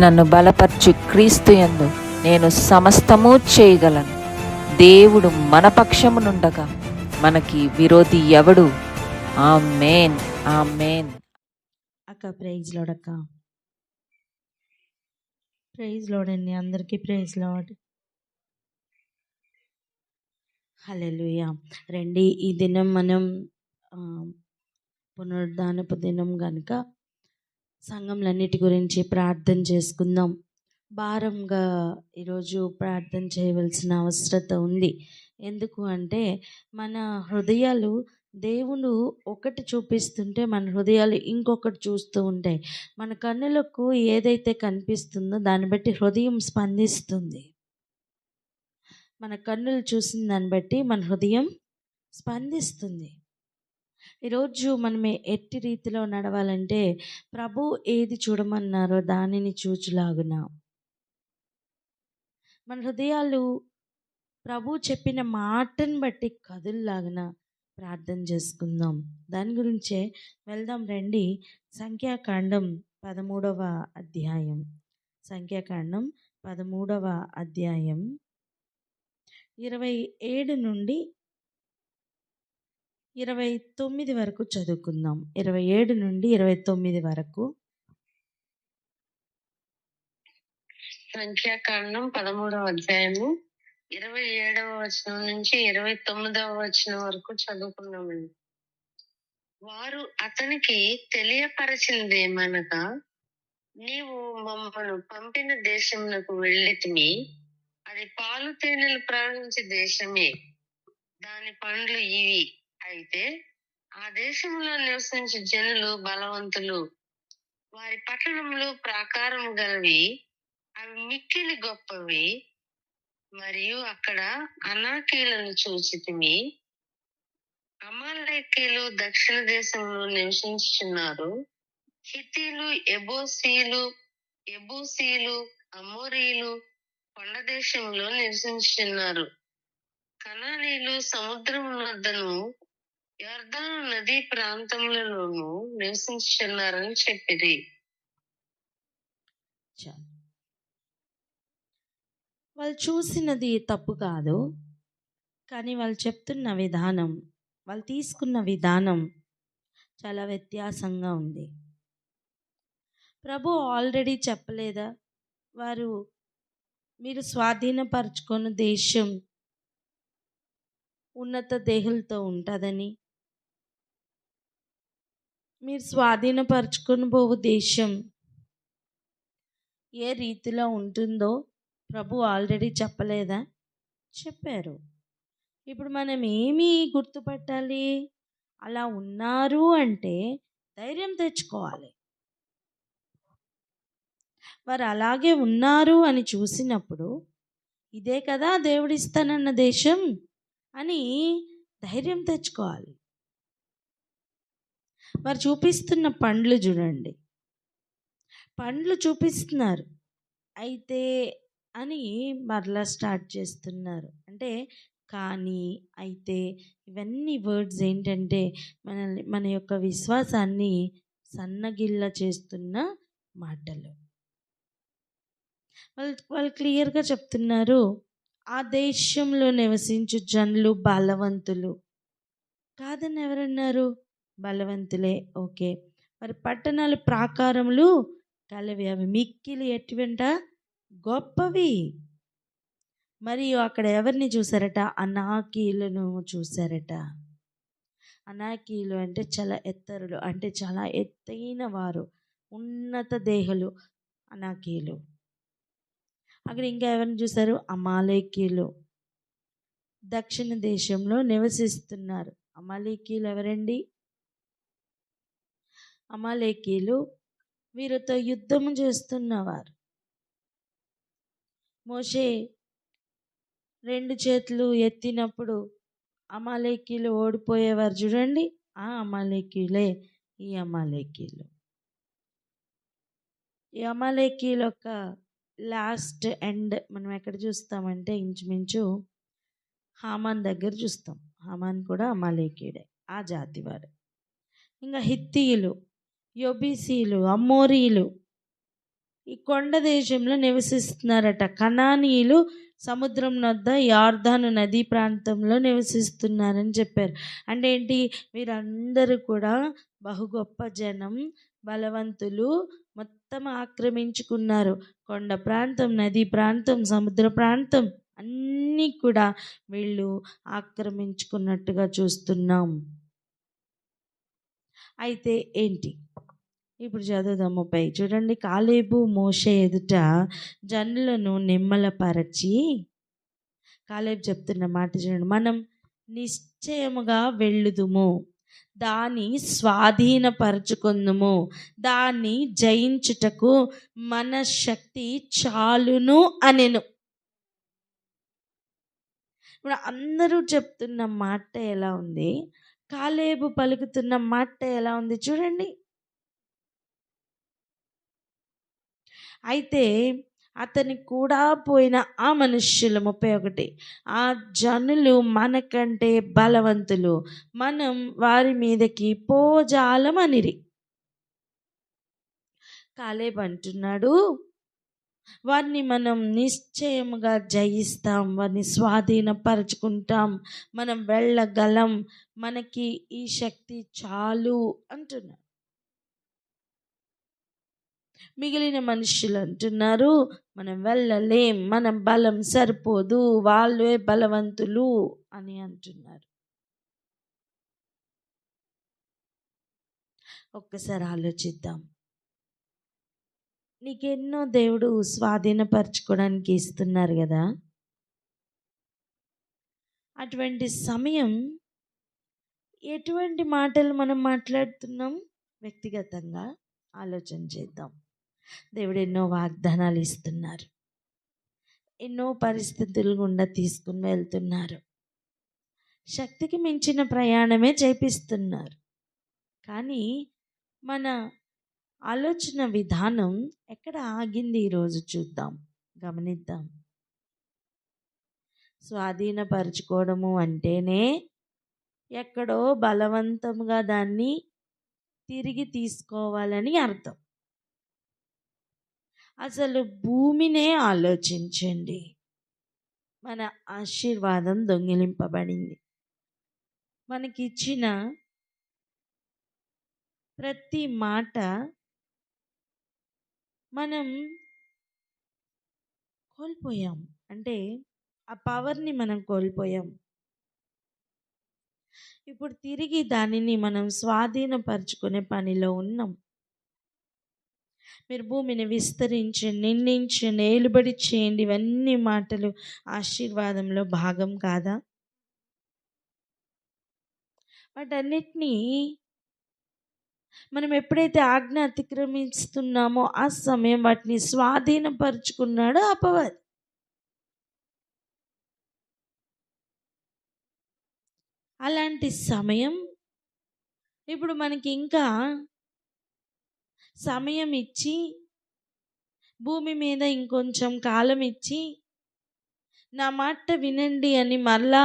నన్ను బలపరచు క్రీస్తు యందు నేను సమస్తము చేయగలను. దేవుడు మన పక్షమునుండగా మనకి విరోధి ఎవడు? ఆమేన్, ఆమేన్. అక్క ప్రైజ్ లార్డ్ అక్క. ప్రైజ్ లార్డ్ అండి, అందరికీ ప్రైజ్ లార్డ్. హల్లెలూయా. రండి, ఈ దినం మనం పునరుద్ధానపు దినం కనుక సంఘంలన్నిటి గురించి ప్రార్థన చేసుకుందాం. భారంగా ఈరోజు ప్రార్థన చేయవలసిన అవసరత ఉంది. ఎందుకు అంటే మన హృదయాలు దేవుడు ఒకటి చూపిస్తుంటే మన హృదయాలు ఇంకొకటి చూస్తూ ఉంటాయి. మన కన్నులకు ఏదైతే కనిపిస్తుందో దాన్ని బట్టి హృదయం స్పందిస్తుంది. మన కన్నులు చూసిన దాన్ని బట్టి మన హృదయం స్పందిస్తుంది. ఈరోజు మనం ఎట్టి రీతిలో నడవాలంటే ప్రభు ఏది చూడమన్నారో దానిని చూచులాగున మన హృదయాలు ప్రభు చెప్పిన మాటను బట్టి కదుల్లాగున ప్రార్థన చేసుకుందాం. దాని గురించే వెళ్దాం రండి. సంఖ్యాకాండం 13వ అధ్యాయం. సంఖ్యాకాండం 13వ అధ్యాయం 27 నుండి 29 వరకు చదువుకుందాం. 27 నుండి 29 వరకు. సంఖ్యాకాండం 13వ అధ్యాయము 27వ వచనం నుంచి 29వ వచనం వరకు చదువుకున్నామండి. వారు అతనికి తెలియపరచినదేమనగా, నీవు మమ్మను పంపిన దేశమునకు వెళ్ళితిమి, అది పాలు తేనెలు ప్రవహించే దేశమే, దాని పండ్లు ఇవి. అయితే ఆ దేశంలో నివసించే జనులు బలవంతులు, వారి పట్టణములు ప్రాకారము గలవి, అవి మిక్కిలి గొప్పవి. మరియు అక్కడ అనాకీలను చూచితిమి. అమాలేకీలు దక్షిణ దేశంలో నివసించుచున్నారు. హిత్తీలు, ఎబూసీలు, అమోరీలు కొండ దేశంలో నివసించుచున్నారు. కనానీయులు సముద్రం వద్దను యొర్దాను నదీ ప్రాంతములలోనూ నివసించుచున్నారని చెప్పిరి. వాళ్ళు చూసినది తప్పు కాదు, కానీ వాళ్ళు చెప్తున్న విధానం, వాళ్ళు తీసుకున్న విధానం చాలా వ్యత్యాసంగా ఉంది. ప్రభు ఆల్రెడీ చెప్పలేదా, మీరు స్వాధీనపరచుకున్న దేశం ఉన్నత దేహులతో ఉంటుందని, మీరు స్వాధీనపరచుకుని పోవు దేశం ఏ రీతిలో ఉంటుందో ప్రభు ఆల్రెడీ చెప్పలేదా? చెప్పారు. ఇప్పుడు మనం ఏమి గుర్తుపట్టాలి? అలా ఉన్నారు అంటే ధైర్యం తెచ్చుకోవాలి. వారు అలాగే ఉన్నారు అని చూసినప్పుడు ఇదే కదా దేవుడిస్తానన్న దేశం అని ధైర్యం తెచ్చుకోవాలి. వారు చూపిస్తున్న పండ్లు చూడండి, పండ్లు చూపిస్తున్నారు, అయితే అని మరలా స్టార్ట్ చేస్తున్నారు. అంటే కానీ, అయితే, ఇవన్నీ వర్డ్స్ ఏంటంటే మన యొక్క విశ్వాసాన్ని సన్నగిల్ల చేస్తున్న మాటలు. వాళ్ళు క్లియర్గా చెప్తున్నారు, ఆ దేశంలో నివసించు జనులు బలవంతులు కాదని ఎవరన్నారు? బలవంతులే. ఓకే. మరి పట్టణాలు ప్రాకారములు కలవి, అవి మిక్కిలి ఎటువంట గొప్పవి. మరియు అక్కడ ఎవరిని చూసారట? అనాకీలను చూసారట. అనాకీలు అంటే చాలా ఎత్తరులు, అంటే చాలా ఎత్తైన వారు, ఉన్నత దేహులు అనాకీలు. అక్కడ ఇంకా ఎవరిని చూసారు? అమాలేకీలు దక్షిణ దేశంలో నివసిస్తున్నారు. అమాలేకీలు ఎవరండి? అమాలేకీలు వీరితో యుద్ధము చేస్తున్నవారు. మోషే 2 చేతులు ఎత్తినప్పుడు అమాలేకీలు ఓడిపోయేవారు చూడండి, ఆ అమాలేకీలే ఈ అమాలేకీలు. ఈ అమాలేకీల యొక్క లాస్ట్ ఎండ్ మనం ఎక్కడ చూస్తామంటే ఇంచుమించు హామాన్ దగ్గర చూస్తాం. హామాన్ కూడా అమాలేకీడే, ఆ జాతివాడు. ఇంకా హిత్తీయులు, యొబీసీలు, అమ్మోరీలు, ఈ కొండ దేశంలో నివసిస్తున్నారట. కనానీయులు సముద్రం వద్ద యార్దాను నదీ ప్రాంతంలో నివసిస్తున్నారని చెప్పారు. అంటే ఏంటి, వీరందరూ కూడా బహు గొప్ప జనం, బలవంతులు, మొత్తం ఆక్రమించుకున్నారు. కొండ ప్రాంతం, నదీ ప్రాంతం, సముద్ర ప్రాంతం అన్నీ కూడా వీళ్ళు ఆక్రమించుకున్నట్టుగా చూస్తున్నాం. అయితే ఏంటి, ఇప్పుడు చదువుదాం 30. చూడండి, కాలేబు మోషే ఎదుట జనులను నిమ్మలపరచి, కాలేబు చెప్తున్న మాట చూడండి, మనం నిశ్చయముగా వెళ్ళుదుము, దాన్ని స్వాధీనపరచుకుందుము, దాన్ని జయించుటకు మన శక్తి చాలును అనెను. ఇప్పుడు అందరూ చెప్తున్న మాట ఎలా ఉంది, కాలేబు పలుకుతున్న మాట ఎలా ఉంది చూడండి. అయితే అతని కూడా పోయిన ఆ మనుష్యులు 31, ఆ జనులు మనకంటే బలవంతులు, మనం వారి మీదకి పోజాలమనిరి. కాలేబు అంటున్నాడు, వారిని మనం నిశ్చయముగా జయిస్తాం, వారిని స్వాధీనపరచుకుంటాం, మనం వెళ్ళగలం, మనకి ఈ శక్తి చాలు అంటున్నాడు. మిగిలిన మనుషులు అంటున్నారు, మనం వెళ్ళలేం, మనం బలం సరిపోదు, వాళ్ళే బలవంతులు అని అంటున్నారు. ఒక్కసారి ఆలోచిద్దాం. నీకెన్నో దేవుడు స్వాధీనపరచుకోవడానికి ఇస్తున్నారు కదా. అటువంటి సమయం ఎటువంటి మాటలు మనం మాట్లాడుతున్నాం? వ్యక్తిగతంగా ఆలోచన చేద్దాం. దేవుడు ఎన్నో వాగ్దానాలు ఇస్తున్నారు, ఎన్నో పరిస్థితులు గుండా తీసుకుని వెళ్తున్నారు, శక్తికి మించిన ప్రయాణమే చేపిస్తున్నారు. కానీ మన ఆలోచన విధానం ఎక్కడ ఆగింది ఈరోజు చూద్దాం, గమనిద్దాం. స్వాధీనపరచుకోవడము అంటేనే ఎక్కడో బలవంతంగా దాన్ని తిరిగి తీసుకోవాలని అర్థం. అసలు భూమినే ఆలోచించండి, మన ఆశీర్వాదం దొంగిలింపబడింది. మనకిచ్చిన ప్రతి మాట మనం కోల్పోయాం. అంటే ఆ పవర్ని మనం కోల్పోయాం. ఇప్పుడు తిరిగి దానిని మనం స్వాధీనపరచుకునే పనిలో ఉన్నాం. మీరు భూమిని విస్తరించండి, నిండించండి, ఏలుబడి చేయండి, ఇవన్నీ మాటలు ఆశీర్వాదంలో భాగం కాదా? వాటన్నిటినీ మనం ఎప్పుడైతే ఆజ్ఞ అతిక్రమిస్తున్నామో ఆ సమయం వాటిని స్వాధీనపరుచుకున్నాడో అపవాది. అలాంటి సమయం ఇప్పుడు మనకి ఇంకా సమయం ఇచ్చి, భూమి మీద ఇంకొంచెం కాలం ఇచ్చి, నా మాట వినండి అని మరలా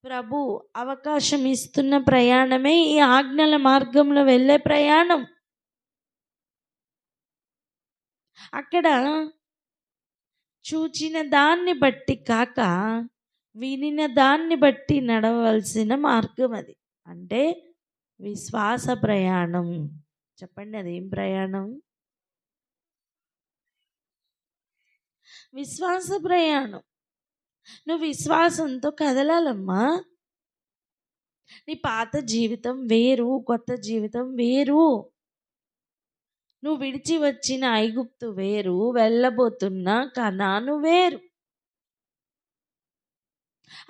ప్రభు అవకాశం ఇస్తున్న ప్రయాణమే ఈ ఆజ్ఞల మార్గంలో వెళ్ళే ప్రయాణం. అక్కడ చూచిన దాన్ని బట్టి కాక వినిన దాన్ని బట్టి నడవలసిన మార్గం అది. అంటే విశ్వాస ప్రయాణం. చెప్పండి, అదేం ప్రయాణం? విశ్వాస ప్రయాణం. నువ్వు విశ్వాసంతో కదలాలమ్మా. నీ పాత జీవితం వేరు, కొత్త జీవితం వేరు. నువ్వు విడిచి వచ్చిన ఐగుప్తు వేరు, వెళ్ళబోతున్న కనాను వేరు.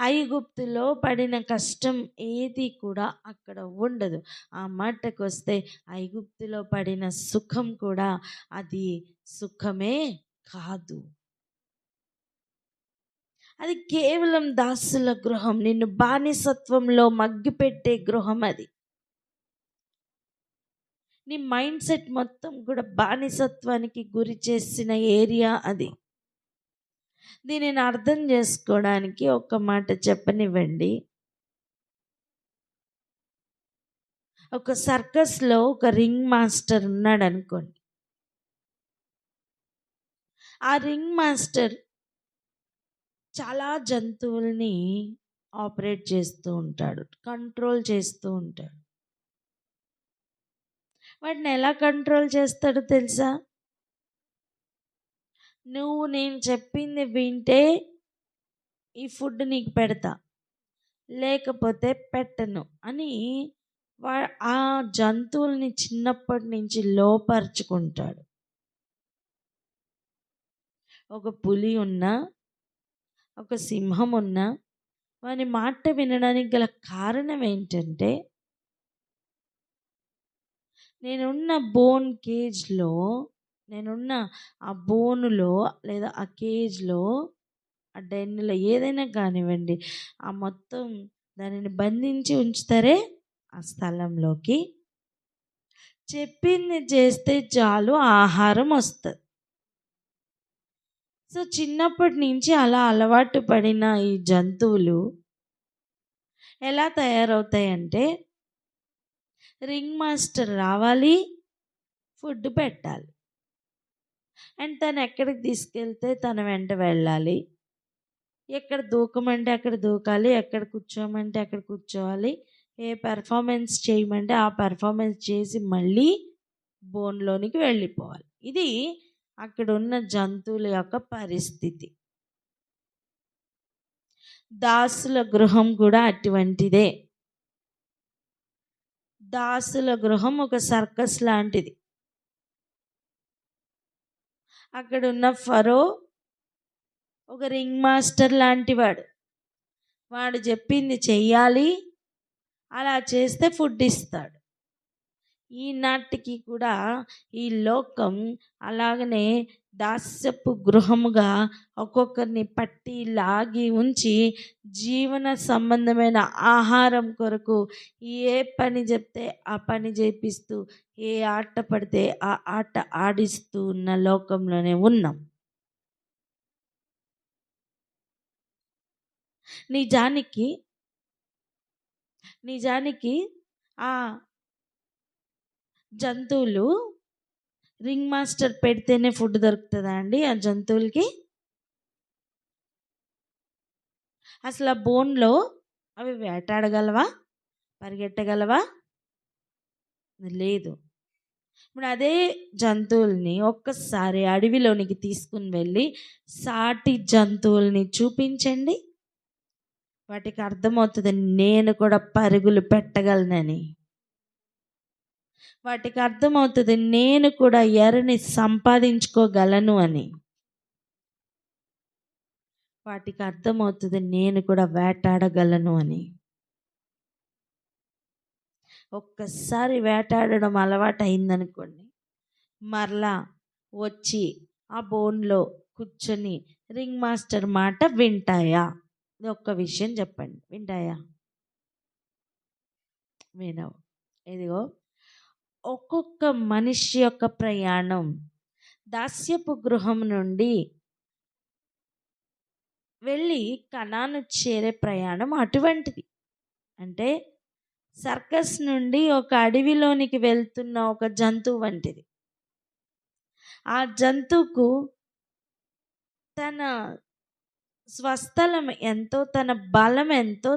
ఐగుప్తులో పడిన కష్టం ఏది కూడా అక్కడ ఉండదు. ఆ మాటకు వస్తే ఐగుప్తులో పడిన సుఖం కూడా అది సుఖమే కాదు. అది కేవలం దాసుల గృహం, నిన్ను బానిసత్వంలో మగ్గిపెట్టే గృహం. అది నీ మైండ్ సెట్ మొత్తం కూడా బానిసత్వానికి గురి చేసిన ఏరియా అది. దీనిని అర్థం చేసుకోవడానికి ఒక్క మాట చెప్పనివ్వండి. ఒక సర్కస్లో ఒక రింగ్ మాస్టర్ ఉన్నాడు అనుకోండి. ఆ రింగ్ మాస్టర్ చాలా జంతువుల్ని ఆపరేట్ చేస్తూ ఉంటాడు, కంట్రోల్ చేస్తూ ఉంటాడు. వాటిని ఎలా కంట్రోల్ చేస్తాడో తెలుసా? నువ్వు నేను చెప్పింది వింటే ఈ ఫుడ్ నీకు పెడతా, లేకపోతే పెట్టను అని ఆ జంతువుల్ని చిన్నప్పటి నుంచి లోపరుచుకుంటాడు. ఒక పులి ఉన్నా, ఒక సింహం ఉన్నా వాని మాట వినడానికి గల కారణం ఏంటంటే, నేనున్న ఆ బోనులో లేదా ఆ కేజ్లో, ఆ డెన్నులో ఏదైనా కానివ్వండి, ఆ మొత్తం దానిని బంధించి ఉంచుతారే ఆ స్థలంలోకి. చెప్పింది చేస్తే చాలు ఆహారం వస్తుంది. సో చిన్నప్పటి నుంచి అలా అలవాటు పడిన ఈ జంతువులు ఎలా తయారవుతాయంటే, రింగ్ మాస్టర్ రావాలి, ఫుడ్ పెట్టాలి, అండ్ తను ఎక్కడికి తీసుకెళ్తే తన వెంట వెళ్ళాలి, ఎక్కడ దూకమంటే అక్కడ దూకాలి, ఎక్కడ కూర్చోమంటే అక్కడ కూర్చోవాలి, ఏ పెర్ఫార్మెన్స్ చేయమంటే ఆ పెర్ఫార్మెన్స్ చేసి మళ్ళీ బోన్లోనికి వెళ్ళిపోవాలి. ఇది అక్కడ ఉన్న జంతువుల యొక్క పరిస్థితి. దాసుల గృహం కూడా అటువంటిదే. దాసుల గృహం ఒక సర్కస్ లాంటిది. అక్కడ ఉన్న ఫరో ఒక రింగ్ మాస్టర్ లాంటి వాడు చెప్పింది చెయ్యాలి, అలా చేస్తే ఫుడ్ ఇస్తాడు. ఈనాటికి కూడా ఈ లోకం అలాగనే దాస్యపు గృహముగా ఒక్కొక్కరిని పట్టి లాగి ఉంచి జీవన సంబంధమైన ఆహారం కొరకు ఏ పని చెప్తే ఆ పని చేపిస్తూ, ఏ ఆట పడితే ఆ ఆట ఆడిస్తూ ఉన్న లోకంలోనే ఉన్నాం. నిజానికి ఆ జంతువులు రింగ్ మాస్టర్ పెడితేనే ఫుడ్ దొరుకుతుందా అండి ఆ జంతువులకి? అసలు ఆ బోన్లో అవి వేటాడగలవా, పరిగెట్టగలవా? లేదు. ఇప్పుడు అదే జంతువుల్ని ఒక్కసారి అడవిలోనికి తీసుకుని వెళ్ళి సాటి జంతువుల్ని చూపించండి, వాటికి అర్థమవుతుంది నేను కూడా పరుగులు పెట్టగలనని. వాటికి అర్థమవుతుంది నేను కూడా ఎరని సంపాదించుకోగలను అని. వాటికి అర్థమవుతుంది నేను కూడా వేటాడగలను అని. ఒక్కసారి వేటాడడం అలవాటు అయిందనుకోండి, మరలా వచ్చి ఆ బోన్లో కూర్చొని రింగ్ మాస్టర్ మాట వింటాయా? ఒక్క విషయం చెప్పండి, వింటాయా? వినవు. ఇదిగో ఒక్కొక్క మనిషి యొక్క ప్రయాణం దాస్యపు గృహం నుండి వెళ్ళి కనాను చేరే ప్రయాణం అటువంటిది. అంటే సర్కస్ నుండి ఒక అడవిలోనికి వెళ్తున్న ఒక జంతువు వంటిది. ఆ జంతువుకు తన స్వస్థలం ఎంతో, తన బలం ఎంతో,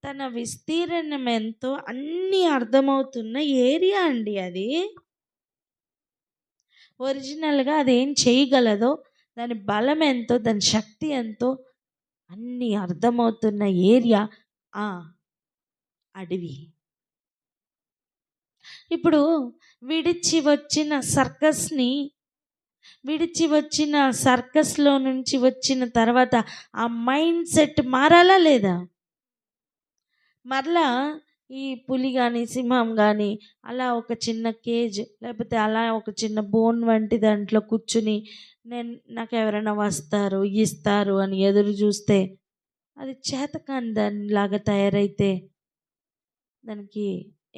తన విస్తీర్ణం ఎంతో అన్నీ అర్థమవుతున్న ఏరియా అండి అది. ఒరిజినల్గా అదేం చేయగలదో, దాని బలం ఎంతో, దాని శక్తి ఎంతో అన్నీ అర్థమవుతున్న ఏరియా ఆ అడవి. ఇప్పుడు విడిచి వచ్చిన సర్కస్లో నుంచి వచ్చిన తర్వాత ఆ మైండ్ సెట్ మారాలా లేదా? మరలా ఈ పులి కానీ సింహం కానీ అలా ఒక చిన్న కేజ్, లేకపోతే అలా ఒక చిన్న బోన్ వంటి దాంట్లో కూర్చుని నాకు ఎవరైనా వస్తారు ఇస్తారు అని ఎదురు చూస్తే, అది చేతకాని దానిలాగా తయారైతే దానికి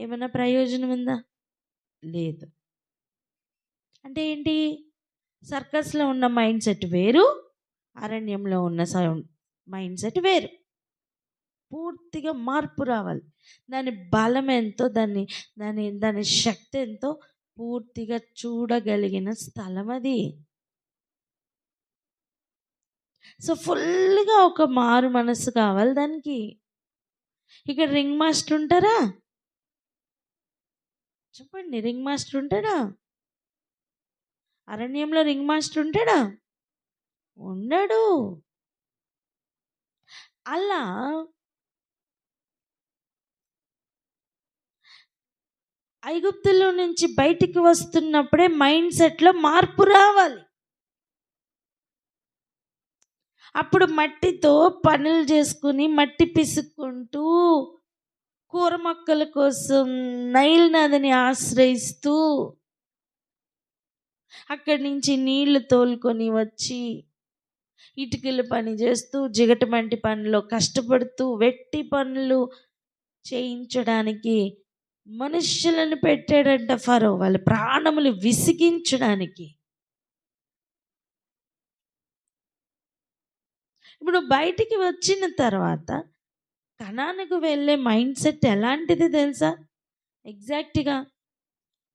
ఏమైనా ప్రయోజనం ఉందా? లేదు. అంటే ఏంటి? సర్కస్లో ఉన్న మైండ్ సెట్ వేరు, అరణ్యంలో ఉన్న మైండ్ సెట్ వేరు. పూర్తిగా మార్పు రావాలి. దాని బలం ఎంతో, దాని శక్తి ఎంతో పూర్తిగా చూడగలిగిన స్థలం అది. సో ఫుల్గా ఒక మారు మనసు కావాలి దానికి. ఇక్కడ రింగ్ మాస్టర్ ఉంటారా? చెప్పండి, రింగ్ మాస్టర్ ఉంటాడా? అరణ్యంలో రింగ్ మాస్టర్ ఉంటాడా? ఉండడు. అలా ఐగుప్తులో నుంచి బయటికి వస్తున్నప్పుడే మైండ్ సెట్లో మార్పు రావాలి. అప్పుడు మట్టితో పనులు చేసుకుని మట్టి పిసుక్కుంటూ కూర మొక్కల కోసం నైల్ నదిని ఆశ్రయిస్తూ అక్కడి నుంచి నీళ్లు తోలుకొని వచ్చి ఇటుకల పని చేస్తూ జిగటమంటి పనిలో కష్టపడుతూ వెట్టి పనులు చేయించడానికి మనుష్యులను పెట్టాడంట ఫరో, వాళ్ళ ప్రాణములు విసిగించడానికి. ఇప్పుడు బయటికి వచ్చిన తర్వాత కనానుకు వెళ్ళే మైండ్ సెట్ ఎలాంటిది తెలుసా? ఎగ్జాక్ట్గా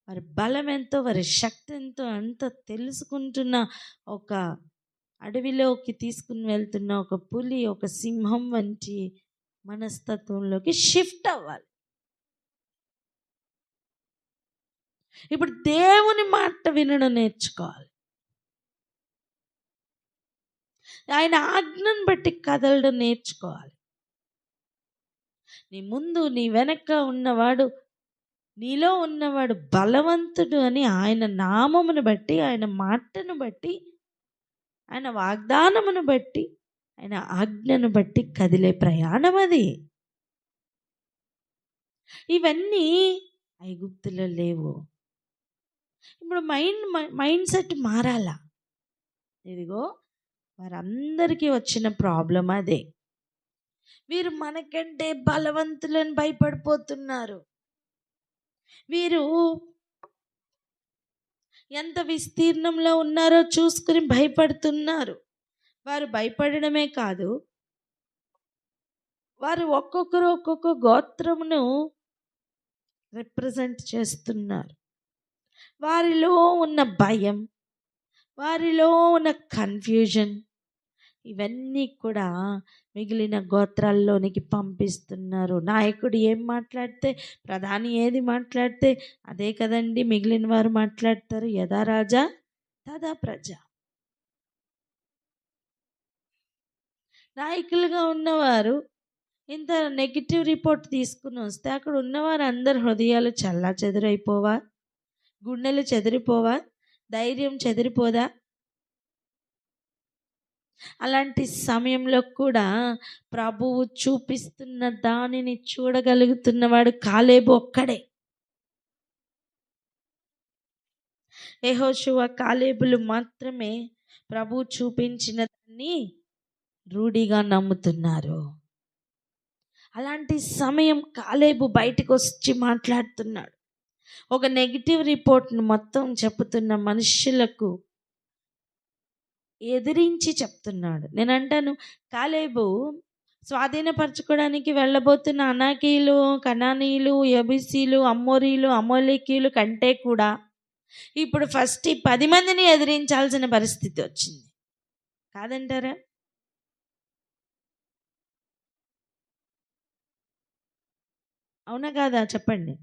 వారి బలం ఎంతో, వారి శక్తి ఎంతో అంత తెలుసుకుంటున్న, ఒక అడవిలోకి తీసుకుని వెళ్తున్న ఒక పులి, ఒక సింహం వంటి మనస్తత్వంలోకి షిఫ్ట్ అవ్వాలి. ఇప్పుడు దేవుని మాట వినడం నేర్చుకోవాలి. ఆయన ఆజ్ఞను బట్టి కదలడం నేర్చుకోవాలి. నీ ముందు నీ వెనక ఉన్నవాడు, నీలో ఉన్నవాడు బలవంతుడు అని ఆయన నామమును బట్టి, ఆయన మాటను బట్టి, ఆయన వాగ్దానమును బట్టి, ఆయన ఆజ్ఞను బట్టి కదిలే ప్రయాణం అది. ఇవన్నీ ఐగుప్తులో లేవు. ఇప్పుడు మైండ్ సెట్ మారాలా? ఇదిగో వారందరికీ వచ్చిన ప్రాబ్లం అదే. వీరు మనకంటే బలవంతులని భయపడిపోతున్నారు. వీరు ఎంత విస్తీర్ణంలో ఉన్నారో చూసుకుని భయపడుతున్నారు. వారు భయపడడమే కాదు, వారు ఒక్కొక్కరు ఒక్కొక్క గోత్రమును రిప్రజెంట్ చేస్తున్నారు. వారిలో ఉన్న భయం, వారిలో ఉన్న కన్ఫ్యూజన్, ఇవన్నీ కూడా మిగిలిన గోత్రాల్లోనికి పంపిస్తున్నారు. నాయకుడు ఏం మాట్లాడితే, ప్రధాని ఏది మాట్లాడితే అదే కదండి మిగిలిన వారు మాట్లాడతారు. యథా రాజా తదా ప్రజ. నాయకులుగా ఉన్నవారు ఇంత నెగిటివ్ రిపోర్ట్ తీసుకుని వస్తే అక్కడ ఉన్నవారు అందరు హృదయాలు చల్లా చెదిరైపోవా? గుండెలు చెదిరిపోవా? ధైర్యం చెదిరిపోదా? అలాంటి సమయంలో కూడా ప్రభువు చూపిస్తున్న దానిని చూడగలుగుతున్నవాడు కాలేబు ఒక్కడే. యెహోషువ, కాలేబులు మాత్రమే ప్రభువు చూపించిన దాన్ని రూఢిగా నమ్ముతున్నారు. అలాంటి సమయం కాలేబు బయటకు వచ్చి మాట్లాడుతున్నాడు. ఒక నెగిటివ్ రిపోర్ట్ను మొత్తం చెప్పుతున్న మనుషులకు ఎదిరించి చెప్తున్నాడు. నేను అంటాను, కాలేబు స్వాధీనపరచుకోవడానికి వెళ్ళబోతున్న అనాకీలు, కనానీయులు, యబూసీలు, అమ్మోరీలు, అమోలేకీయులు కంటే కూడా ఇప్పుడు ఫస్ట్ ఈ 10 మందిని ఎదిరించాల్సిన పరిస్థితి వచ్చింది. కాదంటారా? అవునా కాదా చెప్పండి.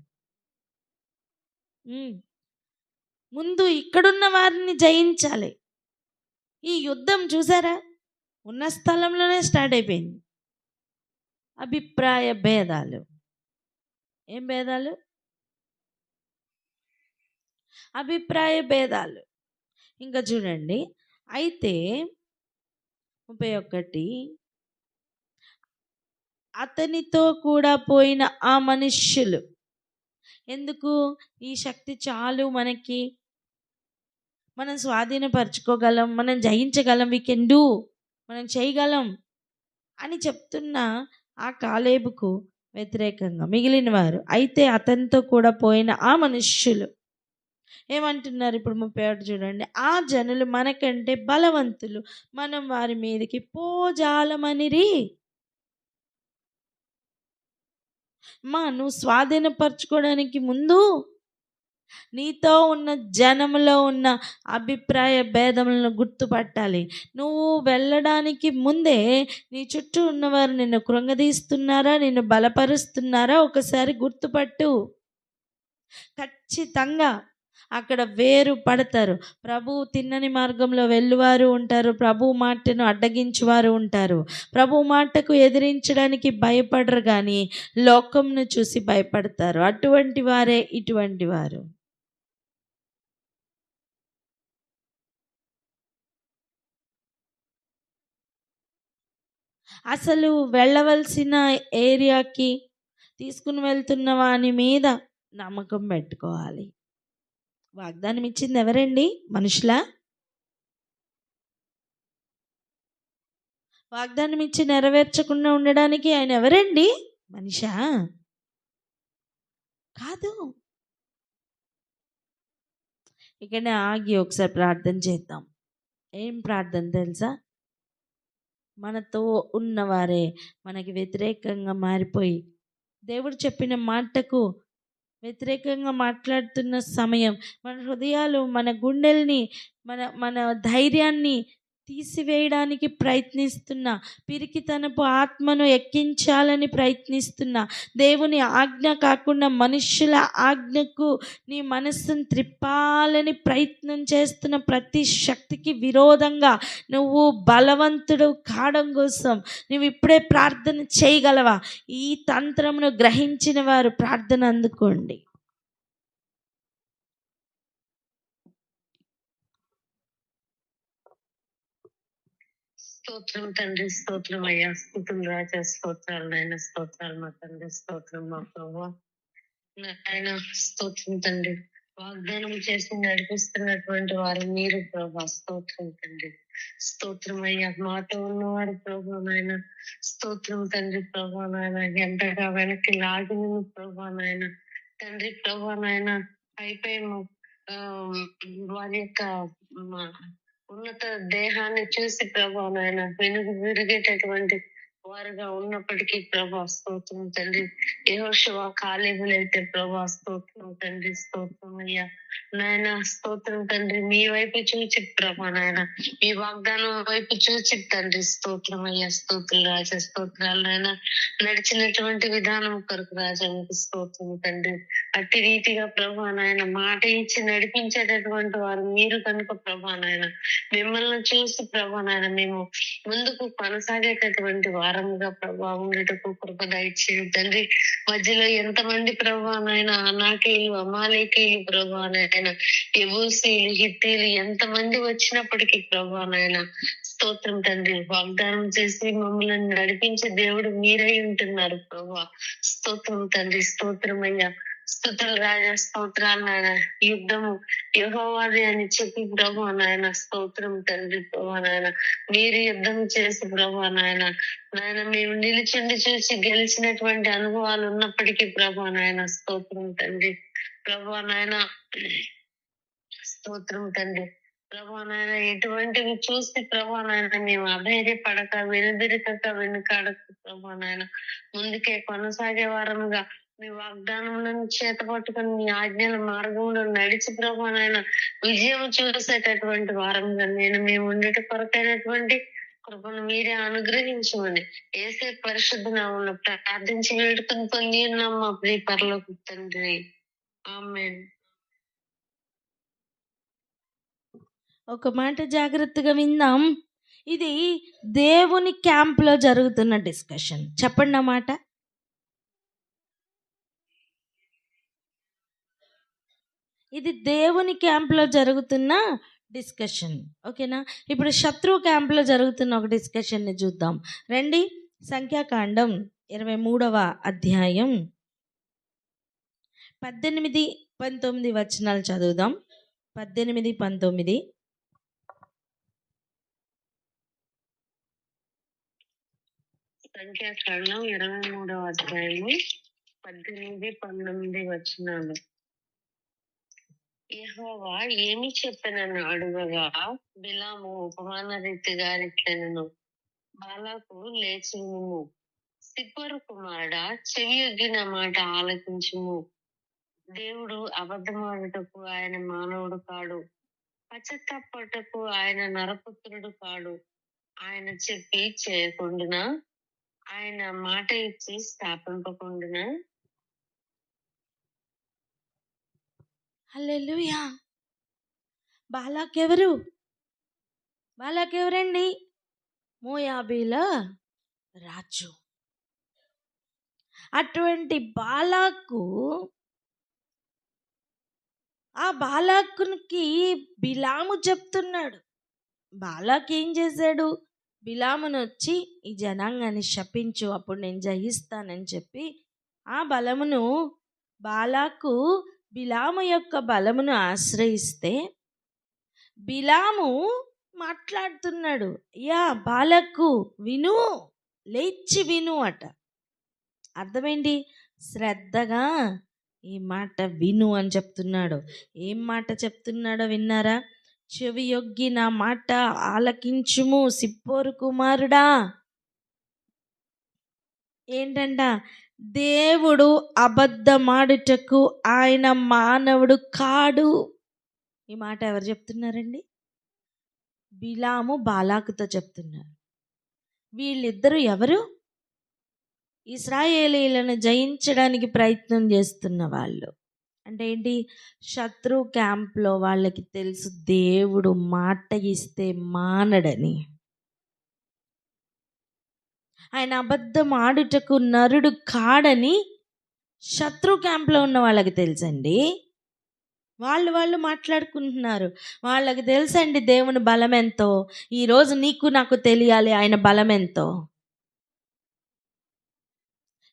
ముందు ఇక్కడున్న వారిని జయించాలి. ఈ యుద్ధం చూసారా, ఉన్న స్థలంలోనే స్టార్ట్ అయిపోయింది. అభిప్రాయ భేదాలు. ఏం భేదాలు? అభిప్రాయ భేదాలు. ఇంకా చూడండి, అయితే 31, అతనితో కూడా పోయిన ఆ మనుష్యులు. ఎందుకు? ఈ శక్తి చాలు మనకి, మనం స్వాధీనపరచుకోగలం, మనం జయించగలం, వీ కెన్ డూ, మనం చేయగలం అని చెప్తున్న ఆ కాలేబుకు వ్యతిరేకంగా మిగిలిన వారు, అయితే అతనితో కూడా పోయిన ఆ మనుష్యులు ఏమంటున్నారు? ఇప్పుడు 31 చూడండి. ఆ జనులు మనకంటే బలవంతులు, మనం వారి మీదకి పోజాలమనిరి. నువ్వు స్వాధీనపరచుకోవడానికి ముందు నీతో ఉన్న జనములో ఉన్న అభిప్రాయ భేదములను గుర్తుపట్టాలి. నువ్వు వెళ్ళడానికి ముందే నీ చుట్టూ ఉన్నవారు నిన్ను కృంగదీస్తున్నారా, నిన్ను బలపరుస్తున్నారా ఒకసారి గుర్తుపట్టు. ఖచ్చితంగా అక్కడ వేరు పడతారు. ప్రభువు తిన్నని మార్గంలో వెళ్ళువారు ఉంటారు, ప్రభు మాటను అడ్డగించువారు ఉంటారు. ప్రభు మాటకు ఎదిరించడానికి భయపడరు, కానీ లోకంను చూసి భయపడతారు. అటువంటి వారే ఇటువంటి వారు. అసలు వెళ్ళవలసిన ఏరియాకి తీసుకుని వెళ్తున్న వాని మీద నమ్మకం పెట్టుకోవాలి. వాగ్దానం ఇచ్చింది ఎవరండి? మనుషులా? వాగ్దానం ఇచ్చి నెరవేర్చకుండా ఉండడానికి ఆయన ఎవరండి? మనిషా? కాదు. ఇక్కడనే ఆగి ఒకసారి ప్రార్థన చేద్దాం. ఏం ప్రార్థన తెలుసా? మనతో ఉన్నవారే మనకి వ్యతిరేకంగా మారిపోయి దేవుడు చెప్పిన మాటకు వ్యతిరేకంగా మాట్లాడుతున్న సమయం, మన హృదయాలు, మన గుండెల్ని, మన మన ధైర్యాన్ని తీసివేయడానికి ప్రయత్నిస్తున్న, పిరికితనపు ఆత్మను ఎక్కించాలని ప్రయత్నిస్తున్న, దేవుని ఆజ్ఞ కాకుండా మనుషుల ఆజ్ఞకు నీ మనస్సును త్రిప్పాలని ప్రయత్నం చేస్తున్న ప్రతి శక్తికి విరోధంగా నువ్వు బలవంతుడు కావడం కోసం నువ్వు ఇప్పుడే ప్రార్థన చేయగలవా? ఈ తంత్రమును గ్రహించిన వారు ప్రార్థన అందుకోండి. స్తోత్రం తండ్రి, స్తోత్రం అయ్యా, స్తుతులు రాజా, స్తోత్రాలు నాయన, స్తోత్రాలు మా తండ్రి, స్తోత్రం మా ప్రభువా నాయన, స్తోత్రం తండ్రి. వాగ్దానం చేసి నడిపిస్తున్నటువంటి వారు మీరు ప్రభా, స్తోత్రం తండ్రి, స్తోత్రం అయ్యా. మాతో ఉన్నవారు ప్రభా నాయన, స్తోత్రం తండ్రి, ప్రభా నాయన, ఎంతగా వెనక్కి లాగిన ప్రభా నాయన తండ్రి, ప్రభా నాయన అయిపోయాము. వారి యొక్క ఉన్నత దేహాన్ని చూసి ప్రభా నాయన వెనుక విరిగేటటువంటి వారుగా ఉన్నప్పటికీ ప్రభా స్తోత్రం తండ్రి. యెహోషువ కాలేబులైతే ప్రభా స్తోత్రం తండ్రి, స్తోత్రం అయ్యా నాయన, స్తోత్రం తండ్రి. మీ వైపు చూచి ప్రభా నాయన, మీ వాగ్దానం వైపు చూచి తండ్రి, స్తోత్రం అయ్యా, స్తోత్రులు రాజా, స్తోత్రాలు నాయన. నడిచినటువంటి విధానం కొరకు రాజా మీకు స్తోత్రం తండ్రి. అట్టి రీతిగా ప్రభా నాయన మాట ఇచ్చి నడిపించేటటువంటి వారు మీరు కనుక ప్రభా నాయన మిమ్మల్ని చూసి ప్రభా నాయన మేము ముందుకు కొనసాగేటటువంటి వారముగా ప్రభా ఉండేటకు కృప దయచేయండి తండ్రి. మధ్యలో ఎంతమంది ప్రభా నాయన అనాకీలు, అమాలేకీలు ప్రభా నాయన, యెబూసీలు, హిత్తీలు ఎంతమంది వచ్చినప్పటికీ ప్రభా నాయన స్తోత్రం తండ్రి. వాగ్దానం చేసి మమ్మల్ని నడిపించే దేవుడు మీరై ఉంటున్నారు ప్రభా, స్తోత్రం తండ్రి, స్తోత్రం అయ్యా, స్తుతులు రాజా, స్తోత్రాలు నాయన. యుద్ధము యెహోవాదే అని చెప్పి ప్రభా నాయన స్తోత్రం తండ్రి, ప్రభా నాయన మీరు యుద్ధం చేసి ప్రభా నాయన నాయన మేము నిలిచిండి చూసి గెలిచినటువంటి అనుభవాలు ఉన్నప్పటికీ ప్రభా నాయన స్తోత్రం తండ్రి, ప్రభా నాయన స్తోత్రం తండ్రి, ప్రభా నాయన ఎటువంటివి చూసి ప్రభా నాయన మేము అధైర్యపడక, వెనుదిరగక, వెనుకాడక ప్రభా నాయన ముందుకే కొనసాగే వారముగా మీ వాగ్దానములను చేత పట్టుకొని మీ ఆజ్ఞల మార్గంలో నడిచి ప్రభా నాయన విజయం చూసేటటువంటి వారంగా నేను మేము ఉండేట కొరకైనటువంటి కృపను మీరే అనుగ్రహించమని యేసే పరిశుద్ధ నామములో ప్రార్థించి వేడుకొని పొంది ఉన్నాం మా ప్రియ పరలోక తండ్రి, ఆమేన్. ఒక మాట జాగ్రత్తగా విందాం. ఇది దేవుని క్యాంప్లో జరుగుతున్న డిస్కషన్. చెప్పండి ఆ మాట. ఇది దేవుని క్యాంప్లో జరుగుతున్న డిస్కషన్, ఓకేనా? ఇప్పుడు శత్రు క్యాంప్లో జరుగుతున్న ఒక డిస్కషన్ని చూద్దాం రండి. సంఖ్యాకాండం 23వ అధ్యాయం 18-19 వచనాలు చదువుదాం. 18-19. సంఖ్యాకాండం 23వ అధ్యాయము 18-19 వచనాలు. యెహోవా ఏమి చెప్పనని అడుగగా బిలాము ఉపమాన రీతిగా ఇట్లనెను, బాలాకు లేచి వినుము, సిప్పోరు కుమారుడా చెవియొగ్గి నా మాట ఆలకించుము. దేవుడు అబద్ధమాడుటకు ఆయన మానవుడు కాడు, పశ్చాత్తాపడుటకు ఆయన నరపుత్రుడు కాడు. ఆయన చెప్పి చేయకుండునా, ఆయన మాట ఇచ్చి స్థాపింపకుండునా. హల్లెలూయా. బాలాకెవరు? బాలాకెవరండి? మోయాబీల రాజు. అటువంటి బాలాకు, ఆ బాలాకునికి బిలాము చెప్తున్నాడు. బాలాక్ ఏం చేశాడు? బిలామును వచ్చి ఈ జనాంగాన్ని శపించు, అప్పుడు నేను జయిస్తానని చెప్పి ఆ బలమును, బాలాకు బిలాము యొక్క బలమును ఆశ్రయిస్తే బిలాము మాట్లాడుతున్నాడు. యా బాలాకు విను, లేచి విను అట. అర్థమేంటి? శ్రద్ధగా ఈ మాట విను అని చెప్తున్నాడు. ఏం మాట చెప్తున్నాడో విన్నారా? చెవి యొగ్గి నా మాట ఆలకించుము సిప్పోరు కుమారుడా. ఏంటంట? దేవుడు అబద్ధమాడుటకు ఆయన మానవుడు కాడు. ఈ మాట ఎవరు చెప్తున్నారండి? బిలాము బాలాకుతో చెప్తున్నారు. వీళ్ళిద్దరూ ఎవరు? ఇశ్రాయేలీలను జయించడానికి ప్రయత్నం చేస్తున్న వాళ్ళు. అంటే ఏంటి? శత్రు క్యాంప్లో వాళ్ళకి తెలుసు దేవుడు మాట ఇస్తే మానడని. ఆయన అబద్ధం ఆడుటకు నరుడు కాడని శత్రు క్యాంప్లో ఉన్న వాళ్ళకి తెలుసండి. వాళ్ళు మాట్లాడుకుంటున్నారు. వాళ్ళకి తెలుసండి దేవుని బలం ఎంతో. ఈరోజు నీకు నాకు తెలియాలి ఆయన బలం ఎంతో.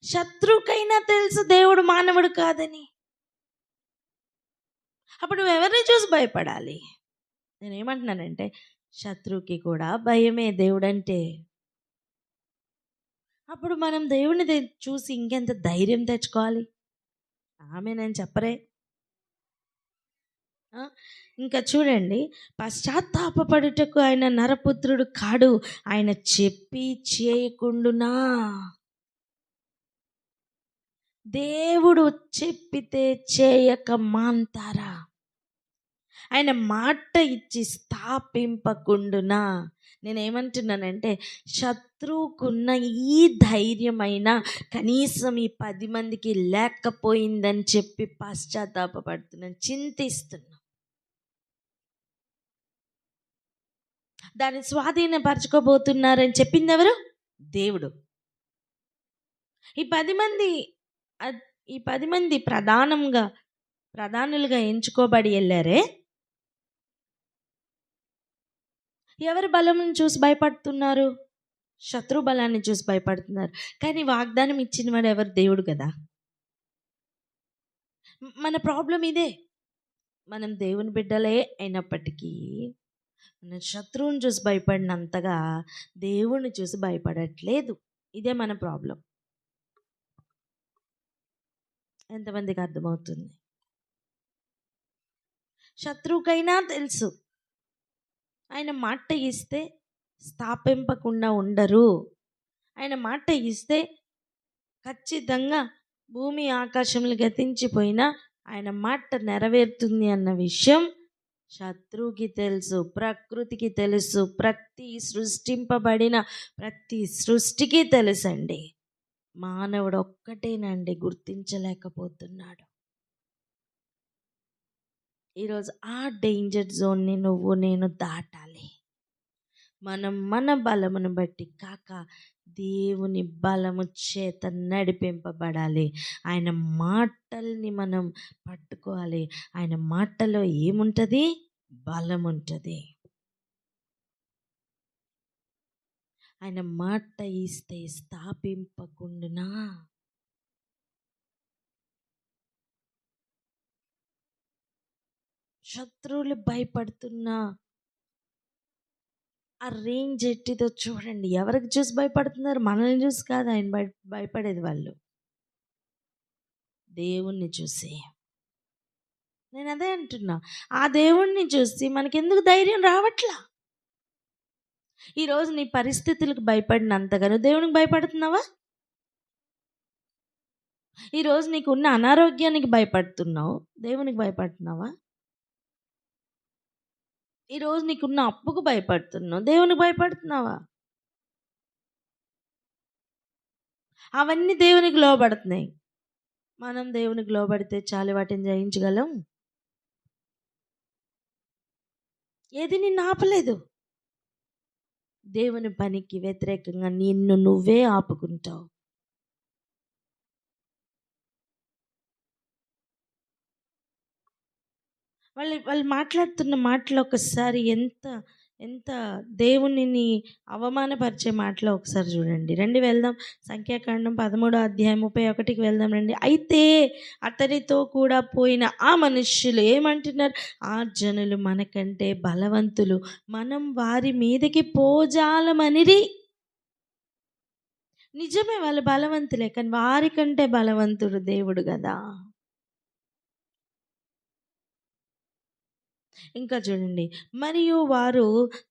శత్రువుకైనా తెలుసు దేవుడు మానవుడు కాదని. అప్పుడు నువ్వు ఎవరిని చూసి భయపడాలి? నేనేమంటున్నానంటే శత్రువుకి కూడా భయమే దేవుడంటే. అప్పుడు మనం దేవుని చూసి ఇంకెంత ధైర్యం తెచ్చుకోవాలి? ఆమె నేను చెప్పరే. ఇంకా చూడండి, పశ్చాత్తాపడుటకు ఆయన నరపుత్రుడు కాడు, ఆయన చెప్పి చేయకుండునా. దేవుడు చెప్పితే చేయక మాంతారా? ఆయన మాట ఇచ్చి స్థాపింపకుండునా. నేనేమంటున్నానంటే శత్రువుకున్న ఈ ధైర్యమైనా కనీసం ఈ 10 మందికి లేకపోయిందని చెప్పి పశ్చాత్తాపడుతున్నాను, చింతిస్తున్నా. దాన్ని స్వాధీనపరచుకోబోతున్నారని చెప్పింది ఎవరు? దేవుడు. ఈ 10 మంది ప్రధానులుగా ఎంచుకోబడి వెళ్ళారే. ఎవరి బలం చూసి భయపడుతున్నారు? శత్రు బలాన్ని చూసి భయపడుతున్నారు. కానీ వాగ్దానం ఇచ్చిన వాడు ఎవరు? దేవుడు కదా. మన ప్రాబ్లం ఇదే. మనం దేవుని బిడ్డలే అయినప్పటికీ మన శత్రువుని చూసి భయపడినంతగా దేవుణ్ణి చూసి భయపడట్లేదు. ఇదే మన ప్రాబ్లం. ఎంతమందికి అర్థమవుతుంది? శత్రువుకైనా తెలుసు ఆయన మాట ఇస్తే స్థాపింపకుండా ఉండరు. ఆయన మాట ఇస్తే ఖచ్చితంగా భూమి ఆకాశములు గతించిపోయినా ఆయన మాట నెరవేరుతుంది అన్న విషయం శత్రువుకి తెలుసు, ప్రకృతికి తెలుసు, సృష్టింపబడిన ప్రతి సృష్టికి తెలుసండి. మానవుడు ఒక్కటేనండి గుర్తించలేకపోతున్నాడు. ఈరోజు ఆ డేంజర్ జోన్ని నువ్వు నేను దాటాలి. మనం మన బలమును బట్టి కాక దేవుని బలము చేత నడిపింపబడాలి. ఆయన మాటల్ని మనం పట్టుకోవాలి. ఆయన మాటలో ఏముంటుంది? బలం ఉంటుంది. ఆయన మాట ఇస్తే స్థాపింపకుండునా. శత్రువులు భయపడుతున్నా ఆ రేంజ్ ఎట్టిదో చూడండి. ఎవరికి చూసి భయపడుతున్నారు? మనల్ని చూసి కాదు ఆయన భయపడేది, వాళ్ళు దేవుణ్ణి చూసి. నేను అదే అంటున్నా, ఆ దేవుణ్ణి చూసి మనకెందుకు ధైర్యం రావట్లా? ఈరోజు నీ పరిస్థితులకు భయపడినంతగానో దేవునికి భయపడుతున్నావా? ఈరోజు నీకున్న అనారోగ్యానికి భయపడుతున్నావు, దేవునికి భయపడుతున్నావా? ఈరోజు నీకున్న అప్పుకు భయపడుతున్నావు, దేవునికి భయపడుతున్నావా? అవన్నీ దేవునికి లోబడుతున్నాయి. మనం దేవునికి లోబడితే చాలు, వాటిని జయించగలం. ఏది నిన్ను ఆపలేదు. దేవుని పనికి వ్యతిరేకంగా నిన్ను నువ్వే ఆపుకుంటావు. వాళ్ళు మాట్లాడుతున్న మాటలు ఒకసారి ఎంత ఎంత దేవునిని అవమానపరిచే మాటలో ఒకసారి చూడండి. రండి వెళ్దాం, సంఖ్యాకాండం 13వ అధ్యాయం 31కి వెళ్దాం రండి. అయితే అతనితో కూడా పోయిన ఆ మనుష్యులు ఏమంటున్నారు? ఆ జనులు మనకంటే బలవంతులు, మనం వారి మీదకి పోజాలమనిరి. నిజమే, వాళ్ళు బలవంతులే, కానీ వారికంటే బలవంతుడు దేవుడు కదా. ఇంకా చూడండి, మరియు వారు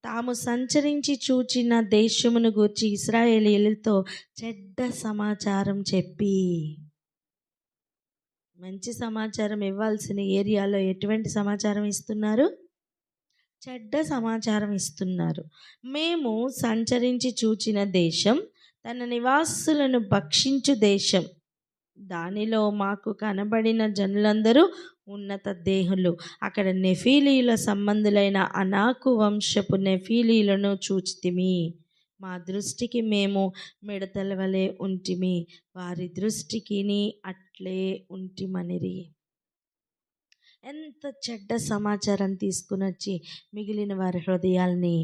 తాము సంచరించి చూచిన దేశమును గూర్చి ఇశ్రాయేలీయులతో చెడ్డ సమాచారం చెప్పి, మంచి సమాచారం ఇవ్వాల్సిన ఏరియాలో ఎటువంటి సమాచారం ఇస్తున్నారు? చెడ్డ సమాచారం ఇస్తున్నారు. మేము సంచరించి చూచిన దేశం తన నివాసులను భక్షించు దేశం, దానిలో మాకు కనబడిన జనులందరూ ఉన్నత దేహులు. అక్కడ నెఫీలీల సంబంధులైన అనాకు వంశపు నెఫీలీలను చూచితిమి. మా దృష్టికి మేము మిడతల వలె ఉంటిమి, వారి దృష్టికి అట్లే ఉంటిమనిరి. ఎంత చెడ్డ సమాచారం తీసుకుని వచ్చి మిగిలిన వారి హృదయాల్ని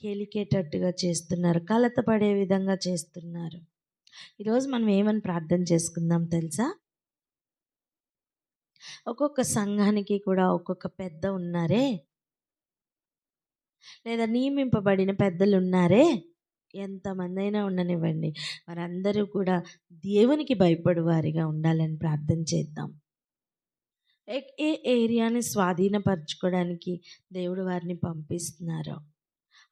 కేలికేటట్టుగా చేస్తున్నారు, కలతపడే విధంగా చేస్తున్నారు. ఈరోజు మనం ఏమని ప్రార్థన చేసుకుందాం తెలుసా? ఒక్కొక్క సంఘానికి కూడా ఒక్కొక్క పెద్ద ఉన్నారే, లేదా నియమింపబడిన పెద్దలు ఉన్నారే, ఎంతమంది అయినా ఉండనివ్వండి, వారందరూ కూడా దేవునికి భయపడు వారిగా ఉండాలని ప్రార్థన చేద్దాం. ఏ ఏరియాని స్వాధీనపరచుకోవడానికి దేవుడు వారిని పంపిస్తున్నారో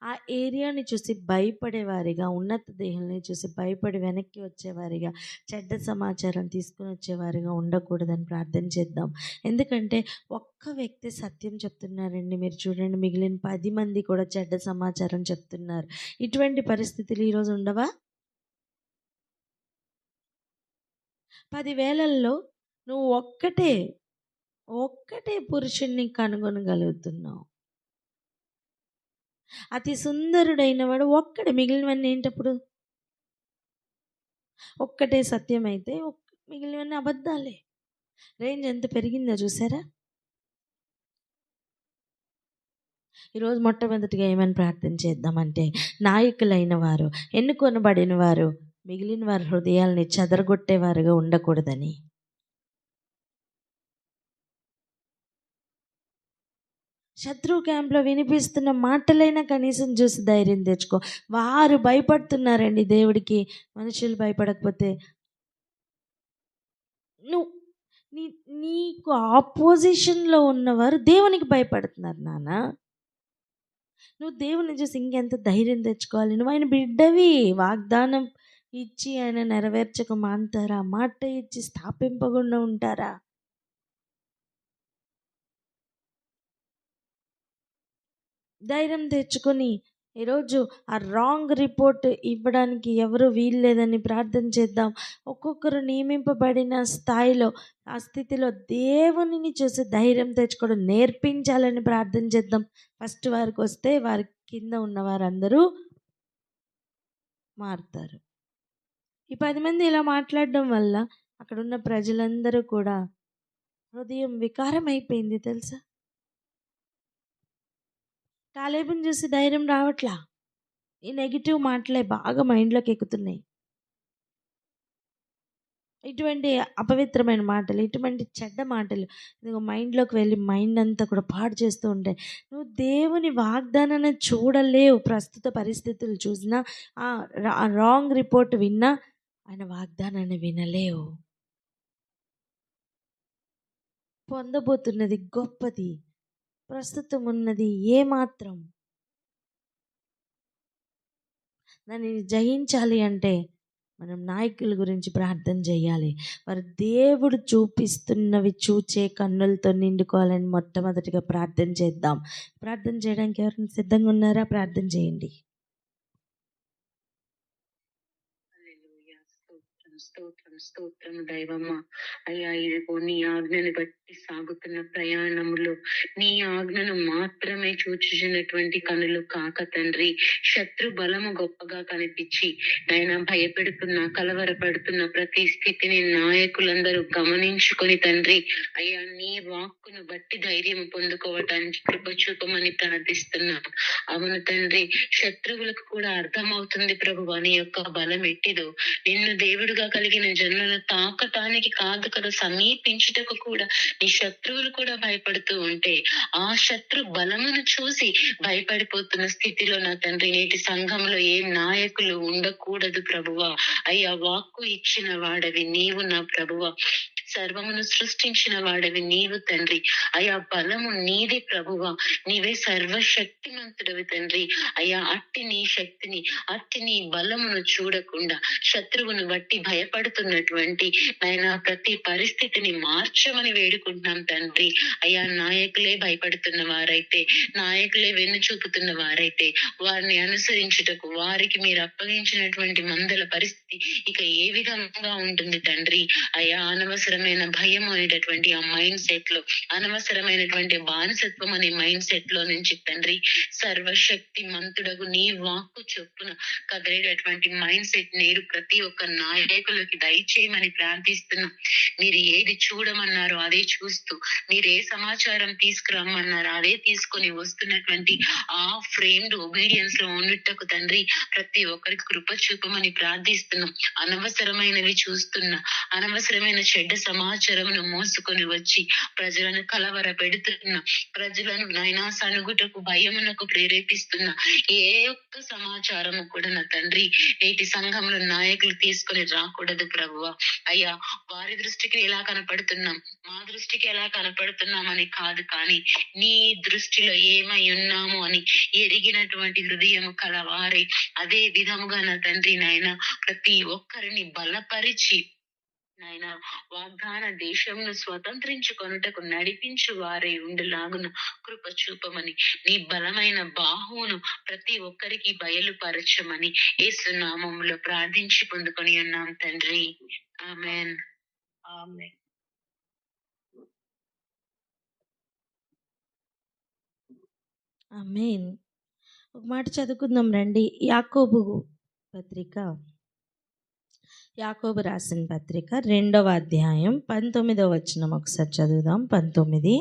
ఆ ఏరియాని చూసి భయపడేవారిగా, ఉన్నత దేహాలని చూసి భయపడి వెనక్కి వచ్చేవారిగా, చెడ్డ సమాచారం తీసుకుని వచ్చేవారిగా ఉండకూడదని ప్రార్థన చేద్దాం. ఎందుకంటే ఒక్క వ్యక్తి సత్యం చెప్తున్నారండి, మీరు చూడండి, మిగిలిన 10 మంది కూడా చెడ్డ సమాచారం చెప్తున్నారు. ఇటువంటి పరిస్థితులు ఈరోజు ఉండవా? 10,000ల్లో నువ్వు ఒక్కటే పురుషుణ్ణి కనుగొనగలుగుతున్నావు. అతి సుందరుడైన వాడు ఒక్కడే, మిగిలినవన్నీ ఏంటప్పుడు? ఒక్కటే సత్యం అయితే మిగిలినవన్నీ అబద్ధాలే. రేంజ్ ఎంత పెరిగిందో చూసారా? ఈరోజు మొట్టమొదటిగా ఏమని ప్రార్థన చేద్దామంటే, నాయకులైన వారు, ఎన్నుకొనబడిన వారు మిగిలిన వారి హృదయాల్ని చెదరగొట్టేవారుగా ఉండకూడదని. శత్రువు క్యాంప్లో వినిపిస్తున్న మాటలైనా కనీసం చూసి ధైర్యం తెచ్చుకో. వారు భయపడుతున్నారండి దేవుడికి, మనుషులు భయపడకపోతే నీకు ఆపోజిషన్లో ఉన్నవారు దేవునికి భయపడుతున్నారు నాన్న. నువ్వు దేవుని చూసి ఇంకెంత ధైర్యం తెచ్చుకోవాలి? నువ్వు ఆయన బిడ్డవి. వాగ్దానం ఇచ్చి ఆయన నెరవేర్చక మాంటారా? మాట ఇచ్చి స్థాపింపకుండా ఉంటారా? ధైర్యం తెచ్చుకొని ఈరోజు ఆ రాంగ్ రిపోర్ట్ ఇవ్వడానికి ఎవరు వీల్లేదని ప్రార్థన చేద్దాం. ఒక్కొక్కరు నియమింపబడిన స్థాయిలో, ఆ స్థితిలో దేవునిని చూసి ధైర్యం తెచ్చుకోవడం నేర్పించాలని ప్రార్థన చేద్దాం. ఫస్ట్ వారికి వస్తే వారి కింద ఉన్న వారందరూ మారుతారు. ఈ 10 మంది ఇలా మాట్లాడడం వల్ల అక్కడున్న ప్రజలందరూ కూడా హృదయం వికారం అయిపోయింది తెలుసా? కాలేబుని చూసి ధైర్యం రావట్లా. ఈ నెగిటివ్ మాటలే బాగా మైండ్లోకి ఎక్కుతున్నాయి. ఇటువంటి అపవిత్రమైన మాటలు, ఇటువంటి చెడ్డ మాటలు ఇదిగో మైండ్లోకి వెళ్ళి మైండ్ అంతా కూడా పాడు చేస్తూ ఉంటాయి. నువ్వు దేవుని వాగ్దానాన్ని చూడలేవు. ప్రస్తుత పరిస్థితులు చూసినా, రాంగ్ రిపోర్ట్ విన్నా, ఆయన వాగ్దానాన్ని వినలేవు. పొందబోతున్నది గొప్పది, ప్రస్తుతం ఉన్నది ఏమాత్రం. దానిని జయించాలి అంటే మనం నాయకుల గురించి ప్రార్థన చేయాలి. వారు దేవుడు చూపిస్తున్నవి చూచే కన్నులతో నిండుకోవాలని మొట్టమొదటిగా ప్రార్థన చేద్దాం. ప్రార్థన చేయడానికి ఎవరైనా సిద్ధంగా ఉన్నారా? ప్రార్థన చేయండి. హల్లెలూయా. స్తోత్రం, స్తోత్రం, స్తోత్రం దైవమా. అయ్యా, ఇదిగో నీ ఆజ్ఞని బట్టి సాగుతున్న ప్రయాణములో నీ ఆజ్ఞను మాత్రమే చూచుచున్నటువంటి కనులు కాక తండ్రి, శత్రు బలము గొప్పగా కనిపించి నాయన భయపెడుతున్న, కలవరపడుతున్న ప్రతి స్థితిని నాయకులందరూ గమనించుకొని తండ్రి, అయ్యా నీ వాక్కును బట్టి ధైర్యం పొందుకోవటానికి కృప చూపమని ప్రార్థిస్తున్నా. అవును తండ్రి, శత్రువులకు కూడా అర్థమవుతుంది ప్రభువా నీ యొక్క బలం ఎట్టిదో. నిన్ను దేవుడుగా కలిగిన జనులను తాకటానికి కాదు కదా, సమీపించుటకు కూడా నీ శత్రువులు కూడా భయపడుతూ ఉంటే ఆ శత్రు బలమును చూసి భయపడిపోతున్న స్థితిలో నా తండ్రి నేటి సంఘంలో ఏ నాయకులు ఉండకూడదు ప్రభువా. అయ్యా, వాక్కు ఇచ్చిన వాడవి నీవు నా ప్రభువా, సర్వమును సృష్టించిన వాడవి నీవు తండ్రి. అయ్యా, బలము నీది ప్రభువా, నీవే సర్వశక్తిమంతుడవి తండ్రి. అయ్యా, అట్టి నీ శక్తిని, అట్టి నీ బలమును చూడకుండా శత్రువును బట్టి భయపడుతున్నటువంటి నాయన ప్రతి పరిస్థితిని మార్చమని వేడుకుంటున్నాం తండ్రి. అయ్యా, నాయకులే భయపడుతున్న వారైతే, నాయకులే వెన్ను చూపుతున్న వారైతే వారిని అనుసరించుటకు వారికి మీరు అప్పగించినటువంటి మందల పరిస్థితి ఇక ఏ విధంగా ఉంటుంది తండ్రి. అయ్యా, అనవసరమైన భయం అనేటటువంటి ఆ మైండ్ సెట్ లో, అనవసరమైనటువంటి బానిసత్వం అనే మైండ్ సెట్ లో నుంచి తండ్రి, సర్వశక్తి మంతుడగు నీ వాక్కు చొప్పున కదిలేటటువంటి మైండ్ సెట్ నేడు ప్రతి ఒక్క నాయకులకి దయచేయమని ప్రార్థిస్తున్నా. మీరు ఏది చూడమన్నారో అదే చూస్తూ, మీరు ఏ సమాచారం తీసుకురమ్మన్నారో అదే తీసుకొని వస్తున్నటువంటి ఆ ఫ్రేమ్డ్ ఒబీడియన్స్ లో ఉన్నట్టుకు తండ్రి ప్రతి ఒక్కరికి కృప చూపమని ప్రార్థిస్తున్నాం. అనవసరమైనవి చూస్తున్నా, అనవసరమైన చెడ్డ సమాచారమును మోసుకొని వచ్చి ప్రజలను కలవర పెడుతున్నా, ప్రజలను నైనా సనుగుటకు, భయమునకు ప్రేరేపిస్తున్న ఏ ఒక్క సమాచారము కూడా నా తండ్రి నేటి సంఘంలో నాయకులు తీసుకొని రాకూడదు ప్రభువా. అయ్యా, వారి దృష్టికి ఎలా కనపడుతున్నాం, మా దృష్టికి ఎలా కనపడుతున్నాం అని కాదు, కానీ నీ దృష్టిలో ఏమై ఉన్నాము అని ఎరిగినటువంటి హృదయము కలవారే అదే విధముగా నా తండ్రి నాయన ప్రతి ఒక్కరిని బలపరిచి నాయన వాగ్దాన దేశంను స్వతంత్రించుకొనుటకు నడిపించు వారే ఉండులాగున కృప చూపమని, నీ బలమైన బాహువును ప్రతి ఒక్కరికి బయలుపరచమని యేసు నామములో ప్రార్థించి పొందుకొని ఉన్నాం తండ్రి. ఆమేన్. ఆమేన్. ఆమేన్. ఒక మాట చదువుకుందాం రండి. యాకోబు రాసిన పత్రిక 2వ అధ్యాయం 19వ వచనం ఒకసారి చదువుదాం. 19.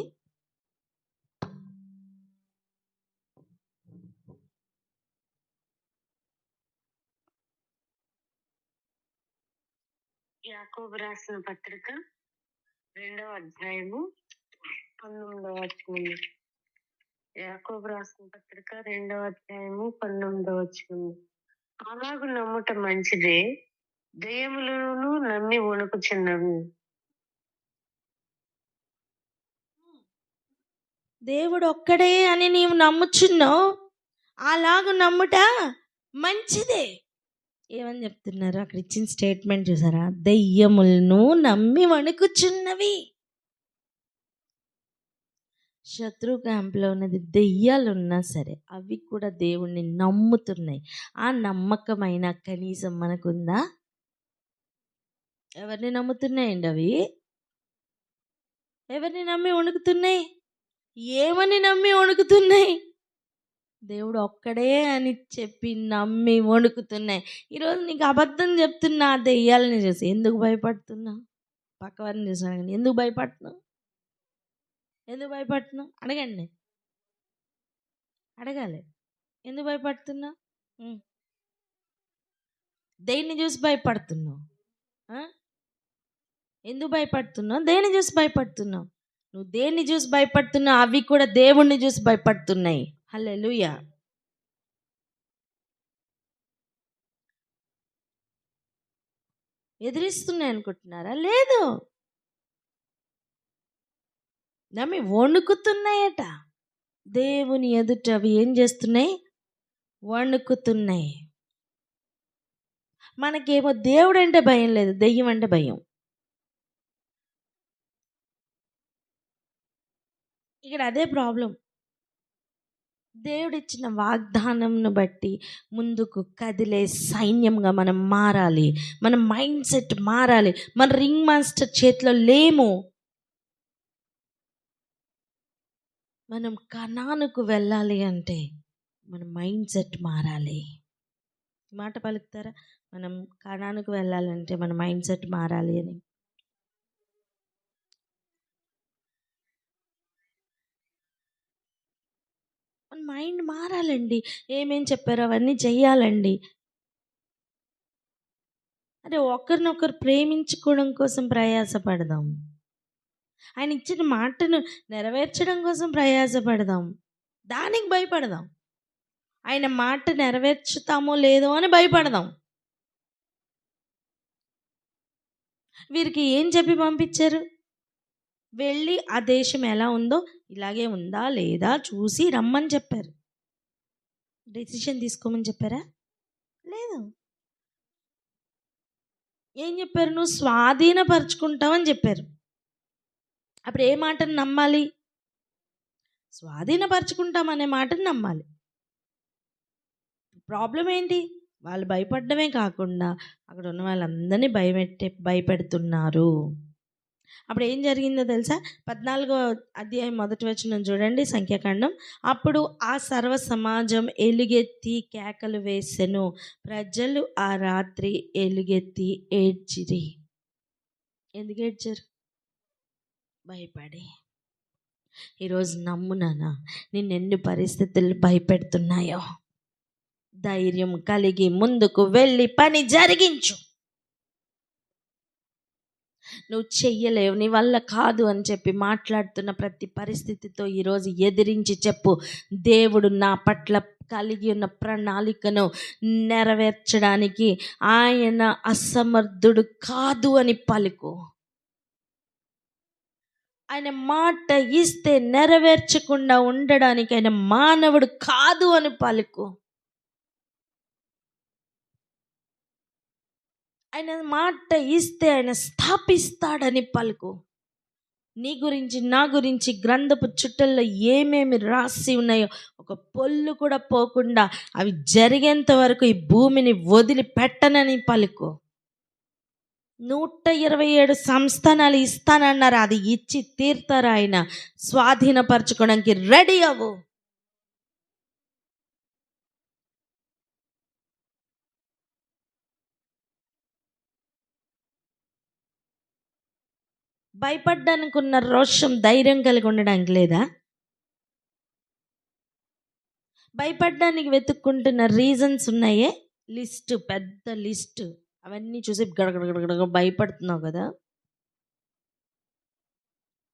యాకోబు రాసిన పత్రిక 2వ అధ్యాయము 19వ వచనం. యాకోబు రాసిన పత్రిక 2వ అధ్యాయము 19వ వచనం. అలాగు నమ్ముట మంచిదే, దయ్యములను నమ్మి వణుకుచున్నవి. దేవుడు ఒక్కడే అని నీవు నమ్ముచున్నావు, అలాగూ నమ్ముట మంచిదే. ఏమని చెప్తున్నారు అక్కడ ఇచ్చిన స్టేట్మెంట్ చూసారా? దయ్యములను నమ్మి వణుకుచున్నవి. శత్రు క్యాంప్లో ఉన్నది దెయ్యాలు ఉన్నా సరే అవి కూడా దేవుణ్ణి నమ్ముతున్నాయి. ఆ నమ్మకమైన కనీసం మనకుందా? ఎవరిని నమ్ముతున్నాయండి అవి? ఎవరిని నమ్మి వణుకుతున్నాయి? ఏమని నమ్మి వణుకుతున్నాయి? దేవుడు ఒక్కడే అని చెప్పి నమ్మి వణుకుతున్నాయి. ఈరోజు నీకు అబద్ధం చెప్తున్నా ఆ దెయ్యాలని చూసి ఎందుకు భయపడుతున్నా? పక్కవారిని చూసాను, ఎందుకు భయపడుతున్నావు? ఎందుకు భయపడుతున్నావు? అడగండి, అడగాలి. ఎందుకు భయపడుతున్నావు? దేన్ని చూసి భయపడుతున్నావు? ఎందుకు భయపడుతున్నావు? దేన్ని చూసి భయపడుతున్నావు? నువ్వు దేన్ని చూసి భయపడుతున్నావు? అవి కూడా దేవుణ్ణి చూసి భయపడుతున్నాయి. హల్లెలూయా. ఎదిరిస్తున్నాయి అనుకుంటున్నారా? లేదు, నమ్మి వణుకుతున్నాయట. దేవుని ఎదుట అవి ఏం చేస్తున్నాయి? వణుకుతున్నాయి. మనకేమో దేవుడు అంటే భయం లేదు, దెయ్యం అంటే భయం. ఇక్కడ అదే ప్రాబ్లం. దేవుడిచ్చిన వాగ్దానంను బట్టి ముందుకు కదిలే సైన్యంగా మనం మారాలి. మన మైండ్ సెట్ మారాలి. మన రింగ్ మాస్టర్ చేతిలో లేము. మనం కనానుకు వెళ్ళాలి అంటే మన మైండ్ సెట్ మారాలి. మాట పలుకుతారా? మనం కనానుకు వెళ్ళాలంటే మన మైండ్ సెట్ మారాలి అని. మన మైండ్ మారాలండి. ఏమేం చెప్పారో అవన్నీ చెయ్యాలండి. అరే, ఒకరినొకరు ప్రేమించుకోవడం కోసం ప్రయాసపడదాం. ఆయన ఇచ్చిన మాటను నెరవేర్చడం కోసం ప్రయాసపడదాం. దానికి భయపడదాం. ఆయన మాట నెరవేర్చుతామో లేదో అని భయపడదాం. వీరికి ఏం చెప్పి పంపించారు? వెళ్ళి ఆ దేశం ఎలా ఉందో ఇలాగే ఉందా లేదా చూసి రమ్మని చెప్పారు. డెసిషన్ తీసుకోమని చెప్పారా? లేదు. ఏం చెప్పారు? నువ్వు స్వాధీనపరుచుకుంటావని చెప్పారు. అప్పుడు ఏ మాటను నమ్మాలి? స్వాధీనపరుచుకుంటామనే మాటను నమ్మాలి. ప్రాబ్లం ఏంటి? వాళ్ళు భయపడమే కాకుండా అక్కడ ఉన్న వాళ్ళందరినీ భయపెడుతున్నారు. అప్పుడు ఏం జరిగిందో తెలుసా? 14వ అధ్యాయం 1వ వచనం చూడండి, సంఖ్యాకాండం. అప్పుడు ఆ సర్వ సమాజం ఎలుగెత్తి కేకలు వేసెను. ప్రజలు ఆ రాత్రి ఎలుగెత్తి ఏడ్చిరి. ఎందుకు ఏడ్చారు? భయపడి. ఈరోజు నమ్మునానా, నిన్నెన్ని పరిస్థితులు భయపెడుతున్నాయో ధైర్యం కలిగి ముందుకు వెళ్ళి పని జరిగించు. నువ్వు చెయ్యలేవు, నీ వల్ల కాదు అని చెప్పి మాట్లాడుతున్న ప్రతి పరిస్థితితో ఈరోజు ఎదిరించి చెప్పు, దేవుడు నా పట్ల కలిగి ఉన్న ప్రణాళికను నెరవేర్చడానికి ఆయన అసమర్థుడు కాదు అని పలుకు. ఆయన మాట ఇస్తే నెరవేర్చకుండా ఉండడానికి ఆయన మానవుడు కాదు అని పలుకు. ఆయన మాట ఇస్తే ఆయన స్థాపిస్తాడని పలుకు. నీ గురించి నా గురించి గ్రంథపు చుట్టల్లో ఏమేమి రాసి ఉన్నాయో ఒక పొల్లు కూడా పోకుండా అవి జరిగేంత వరకు ఈ భూమిని వదిలిపెట్టనని పలుకు. 127 సంస్థానాలు ఇస్తానన్నారు, అది ఇచ్చి తీర్తారు. ఆయన స్వాధీనపరచుకోవడానికి రెడీ అవ్వు. భయపడ్డానికి ఉన్న రోషం, ధైర్యం కలిగి ఉండడానికి లేదా? భయపడ్డానికి వెతుక్కుంటున్న రీజన్స్ ఉన్నాయే, లిస్ట్, పెద్ద లిస్ట్. అవన్నీ చూసి గడగడగడగడ భయపడుతున్నావు కదా.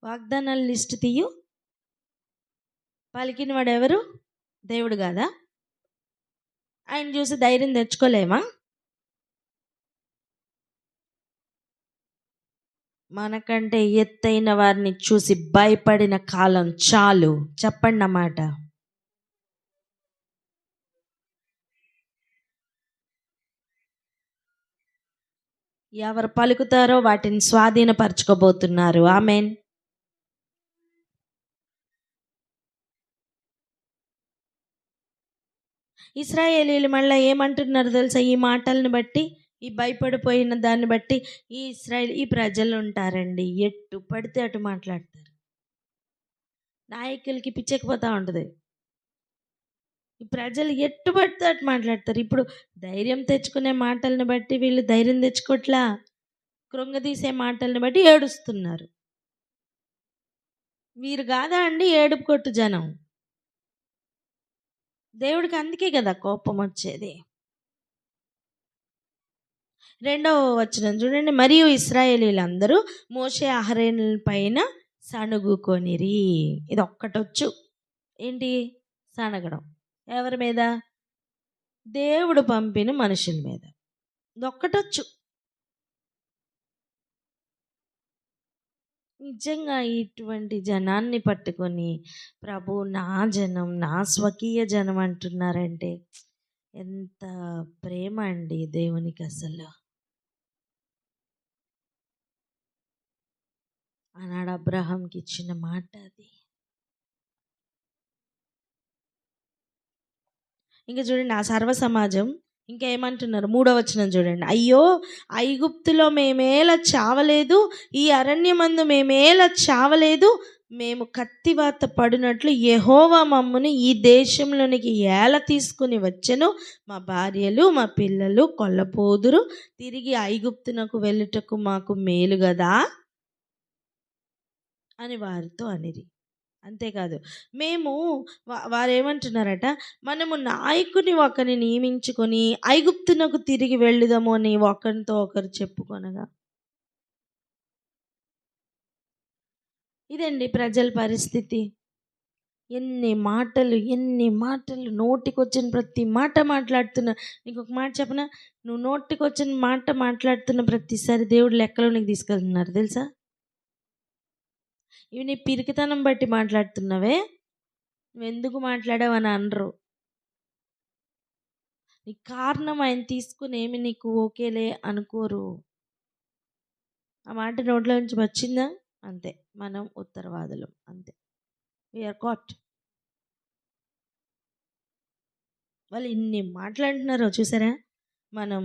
వాగ్దానాల లిస్ట్ తీయు. పలికిన వాడు ఎవరు? దేవుడు కాదా? ఆయన చూసి ధైర్యం తెచ్చుకోలేమా? మనకంటే ఎత్తైన వారిని చూసి భయపడిన కాలం చాలు. చెప్పండి అన్నమాట. ఎవరు పలుకుతారో వాటిని స్వాధీనపరచుకోబోతున్నారు. ఆమెన్. ఇశ్రాయేలీలు మళ్ళీ ఏమంటున్నారు తెలుసా? ఈ మాటలను బట్టి, ఈ భయపడిపోయిన దాన్ని బట్టి ఈ ప్రజలు ఉంటారండి, ఎట్టు పడితే అటు మాట్లాడతారు. నాయకులకి పిచ్చకపోతూ ఉంటుంది. ఈ ప్రజలు ఎట్టు పడితే అటు మాట్లాడతారు. ఇప్పుడు ధైర్యం తెచ్చుకునే మాటలను బట్టి వీళ్ళు ధైర్యం తెచ్చుకోవట్లా, కృంగదీసే మాటలను బట్టి ఏడుస్తున్నారు. వీరు కాదా అండి ఏడుపు కొట్టు జనం? దేవుడికి అందుకే కదా కోపం వచ్చేది. 2వ వచనం చూడండి. మరియు ఇశ్రాయేలీలందరూ మోషే అహరోనుల పైన సణుగుకొనిరి. ఇది ఒక్కటొచ్చు. ఏంటి? సనగడం. ఎవరి మీద? దేవుడు పంపిన మనుషుల మీద. ఇదొక్కటొచ్చు. నిజంగా ఇటువంటి జనాన్ని పట్టుకొని ప్రభు నా జనం, నా స్వకీయ జనం అంటున్నారంటే ఎంత ప్రేమ అండి దేవునికి అసలు. ఆనాడు అబ్రహాంకి ఇచ్చిన మాట అది. ఇంకా చూడండి ఆ సర్వ సమాజం ఇంకా ఏమంటున్నారు, 3వ వచనం చూడండి. అయ్యో, ఐగుప్తులో మేమేలా చావలేదు, ఈ అరణ్యమందు మేమేలా చావలేదు, మేము కత్తివాత పడినట్లు యెహోవా మమ్ముని ఈ దేశంలోనికి ఏల తీసుకుని వచ్చెను, మా భార్యలు మా పిల్లలు కొల్లపోదురు, తిరిగి ఐగుప్తునకు వెళ్ళుటకు మాకు మేలు గదా అని వారితో అనిరి. అంతేకాదు, మేము వారు ఏమంటున్నారట, మనము నాయకుని ఒకరిని నియమించుకొని ఐగుప్తునకు తిరిగి వెళ్ళుదాము అని ఒకరితో ఒకరు చెప్పుకొనగా. ఇదండి ప్రజల పరిస్థితి. ఎన్ని మాటలు నోటికొచ్చిన ప్రతి మాట మాట్లాడుతున్నా. నీకు ఒక మాట చెప్పనా, నువ్వు నోటికొచ్చిన మాట మాట్లాడుతున్న ప్రతిసారి దేవుడు లెక్కలోనికి తీసుకెళ్తున్నారు తెలుసా. ఇవి నీ పిరికితనం బట్టి మాట్లాడుతున్నావే, నువ్వెందుకు మాట్లాడావని అనరు. నీ కారణం ఆయన తీసుకుని ఏమి నీకు ఓకేలే అనుకోరు. ఆ మాట నోట్లో నుంచి వచ్చిందా అంతే, మనం ఉత్తరవాదులం, అంతే, వీఆర్ కాట్. వాళ్ళు ఇన్ని మాట్లాడుతున్నారో చూసారా. మనం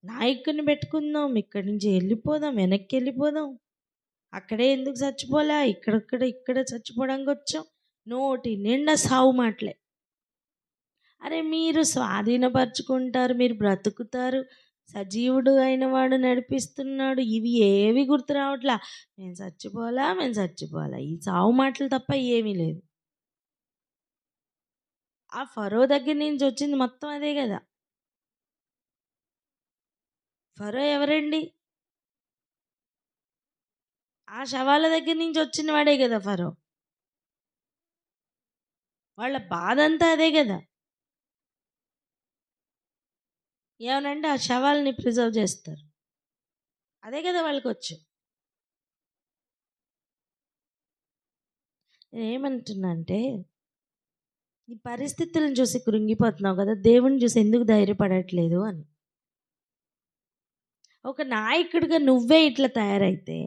నాయకుని పెట్టుకుందాం, ఇక్కడి నుంచి వెళ్ళిపోదాం, వెనక్కి వెళ్ళిపోదాం, అక్కడే ఎందుకు చచ్చిపోలే, ఇక్కడ చచ్చిపోవడానికి వచ్చాం, నోటి నిండా సావు మాటలే. అరే మీరు స్వాధీనపరుచుకుంటారు, మీరు బ్రతుకుతారు, సజీవుడు అయిన వాడు నడిపిస్తున్నాడు, ఇవి ఏవి గుర్తు రావట్లా. మేము చచ్చిపోవాలా, ఈ సావు మాటలు తప్ప ఏమీ లేదు. ఆ ఫరో దగ్గర నుంచి వచ్చింది మొత్తం అదే కదా. ఫరో ఎవరండి? ఆ శవాల దగ్గర నుంచి వచ్చిన వాడే కదా ఫరో. వాళ్ళ బాధ అంతా అదే కదా. ఏమనంటే ఆ శవాలని ప్రిజర్వ్ చేస్తారు, అదే కదా వాళ్ళకి వచ్చు. నేనేమంటున్నా అంటే, ఈ పరిస్థితులను చూసి కృంగిపోతున్నావు కదా, దేవుని చూసి ఎందుకు ధైర్యపడట్లేదు అని. ఒక నాయకుడిగా నువ్వే ఇట్లా తయారైతే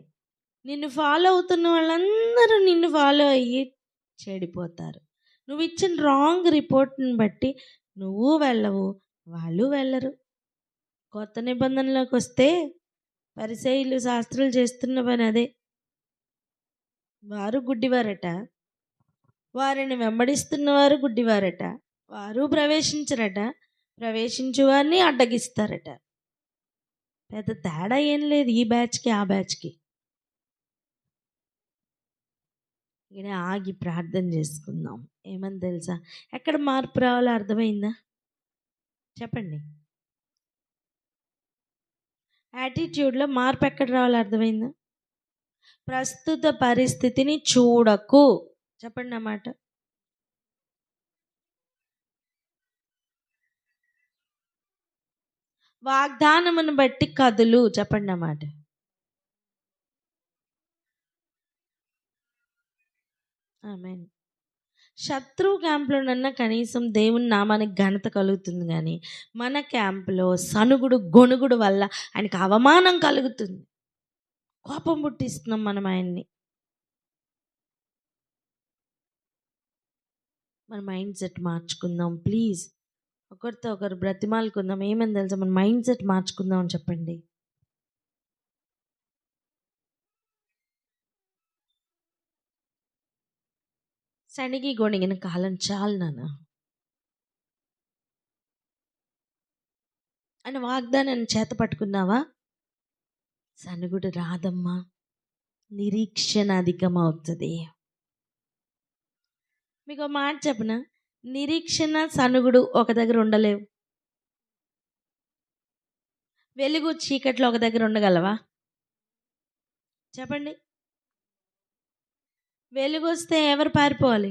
నిన్ను ఫాలో అవుతున్న వాళ్ళందరూ నిన్ను ఫాలో అయ్యి చెడిపోతారు. నువ్వు ఇచ్చిన రాంగ్ రిపోర్ట్ని బట్టి నువ్వు వెళ్ళవు, వాళ్ళు వెళ్ళరు. కొత్త నిబంధనలోకి వస్తే పరిసయ్యులు శాస్త్రులు చేస్తున్న పని అదే. వారు గుడ్డివారట, వారిని వెంబడిస్తున్నవారు గుడ్డివారట, వారు ప్రవేశించరట, ప్రవేశించువారిని అడ్డగిస్తారట. పెద్ద తేడా ఏం లేదు ఈ బ్యాచ్కి ఆ బ్యాచ్కి. ఇక్కడ ఆగి ప్రార్థన చేసుకుందాం. ఏమని తెలుసా, ఎక్కడ మార్పు రావాలో అర్థమైందా చెప్పండి. యాటిట్యూడ్లో మార్పు ఎక్కడ రావాలో అర్థమైందా. ప్రస్తుత పరిస్థితిని చూడకు, చెప్పండి అన్నమాట. వాగ్దానమును బట్టి కదులు, చెప్పండి అన్నమాట. ఆమేన్. శత్రువు క్యాంప్లోనన్నా కనీసం దేవుని నామానికి ఘనత కలుగుతుంది, కానీ మన క్యాంప్లో సనుగుడు గొనుగుడు వల్ల ఆయనకి అవమానం కలుగుతుంది, కోపం పుట్టిస్తున్నాం మనం ఆయన్ని. మన మైండ్ సెట్ మార్చుకుందాం ప్లీజ్. ఒకరితో ఒకరు బ్రతిమాలుకుందాం. ఏమని తెలుసా, మన మైండ్ సెట్ మార్చుకుందాం అని చెప్పండి. సణిగి గొణిగిన కాలం చాలు నాన్న అని వాగ్దానాన్ని చేత పట్టుకున్నావా, సనుగుడు రాదమ్మా, నిరీక్షణ అధికమవుతుంది. మీకు ఒక మాట చెప్పనా, నిరీక్షణ సనుగుడు ఒక దగ్గర ఉండలేవు. వెలుగు చీకట్లో ఒక దగ్గర ఉండగలవా చెప్పండి. వెలుగు వస్తే ఎవరు పారిపోవాలి?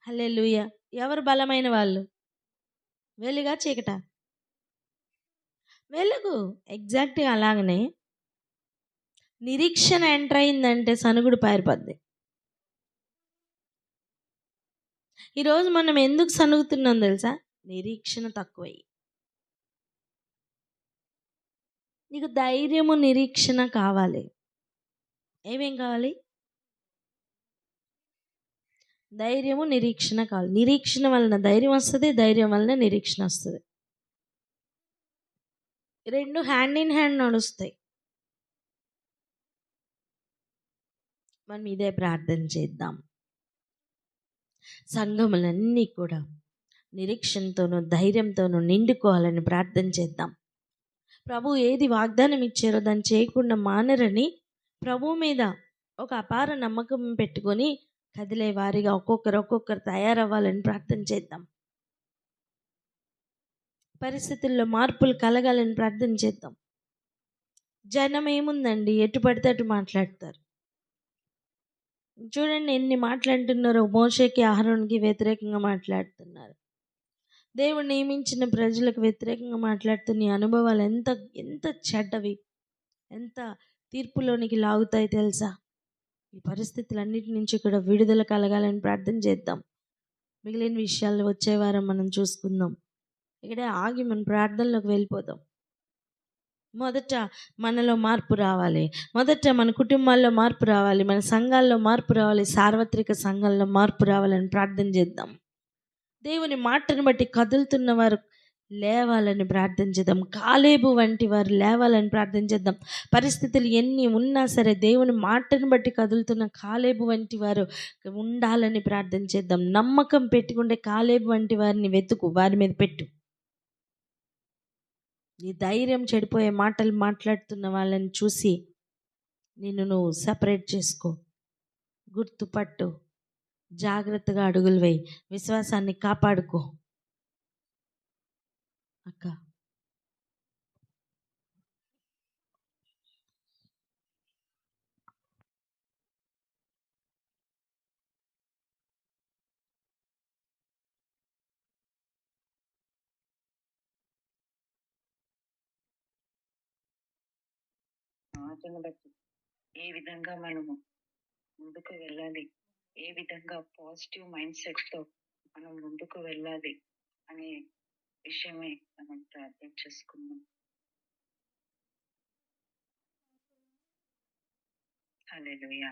హల్లెలూయా. ఎవరు బలమైన వాళ్ళు? వెలుగా చీకట? వెలుగు. ఎగ్జాక్ట్గా అలాగనే నిరీక్షణ ఎంటర్ అయిందంటే సనుగుడు పారిపోద్ది. ఈరోజు మనం ఎందుకు సనుగుతున్నాం తెలుసా? నిరీక్షణ తక్కువై. నీకు ధైర్యము, నిరీక్షణ కావాలి. ఏమేం కావాలి? ధైర్యము, నిరీక్షణ కావాలి. నిరీక్షణ వలన ధైర్యం వస్తుంది, ధైర్యం వలన నిరీక్షణ వస్తుంది. రెండు హ్యాండ్ ఇన్ హ్యాండ్ నడుస్తాయి. మనం ఇదే ప్రార్థన చేద్దాం. సంఘములన్నీ కూడా నిరీక్షణతోనూ ధైర్యంతోనూ నిండుకోవాలని ప్రార్థన చేద్దాం. ప్రభు ఏది వాగ్దానం ఇచ్చారో దాన్ని చేయకుండా మానరని ప్రభు మీద ఒక అపార నమ్మకం పెట్టుకొని కదిలే వారిగా ఒక్కొక్కరు తయారవ్వాలని ప్రార్థన చేద్దాం. పరిస్థితుల్లో మార్పులు కలగాలని ప్రార్థన చేద్దాం. జనం ఏముందండి, ఎటు పడితే అటు మాట్లాడతారు. చూడండి ఎన్ని మాట్లాడుతున్నారో. మోషేకి, అహరోన్కి వ్యతిరేకంగా మాట్లాడుతున్నారు. దేవుడు నియమించిన ప్రజలకు వ్యతిరేకంగా మాట్లాడుతున్న ఈ అనుభవాలు ఎంత ఎంత చెడ్డవి, ఎంత తీర్పులోనికి లాగుతాయి తెలుసా? ఈ పరిస్థితులన్నిటి నుంచి కూడా విడుదల కలగాలని ప్రార్థన చేద్దాం. మిగిలిన విషయాలు వచ్చే వారం మనం చూసుకుందాం. ఇక్కడే ఆగి మన ప్రార్థనలోకి వెళ్ళిపోదాం. మొదట మనలో మార్పు రావాలి. మొదట మన కుటుంబాల్లో మార్పు రావాలి. మన సంఘాల్లో మార్పు రావాలి. సార్వత్రిక సంఘంలో మార్పు రావాలని ప్రార్థన చేద్దాం. దేవుని మాటను బట్టి కదులుతున్న వారు లేవాలని ప్రార్థన చేద్దాం. కాలేబు వంటి వారు లేవాలని ప్రార్థన చేద్దాం. పరిస్థితులు ఎన్ని ఉన్నా సరే దేవుని మాటను బట్టి కదులుతున్న కాలేబు వంటి వారు ఉండాలని ప్రార్థన చేద్దాం. నమ్మకం పెట్టుకుంటే కాలేబు వంటి వారిని వెతుకు, వారి మీద పెట్టు. నీ ధైర్యం చెడిపోయే మాటలు మాట్లాడుతున్న వాళ్ళని చూసి నిన్ను నువ్వు సపరేట్ చేసుకో, గుర్తుపట్టు, జాగ్రత్తగా అడుగులు వేయి, విశ్వాసాన్ని కాపాడుకో. అక్క మాటను బట్టి ఏ విధంగా మనము ముందుకు వెళ్ళాలి, ఏ విధంగా పాజిటివ్ మైండ్ సెట్ తో మనం ముందుకు వెళ్ళాలి అనే విషయమే మనం ప్రార్థన చేసుకున్నాం. హల్లెలూయా.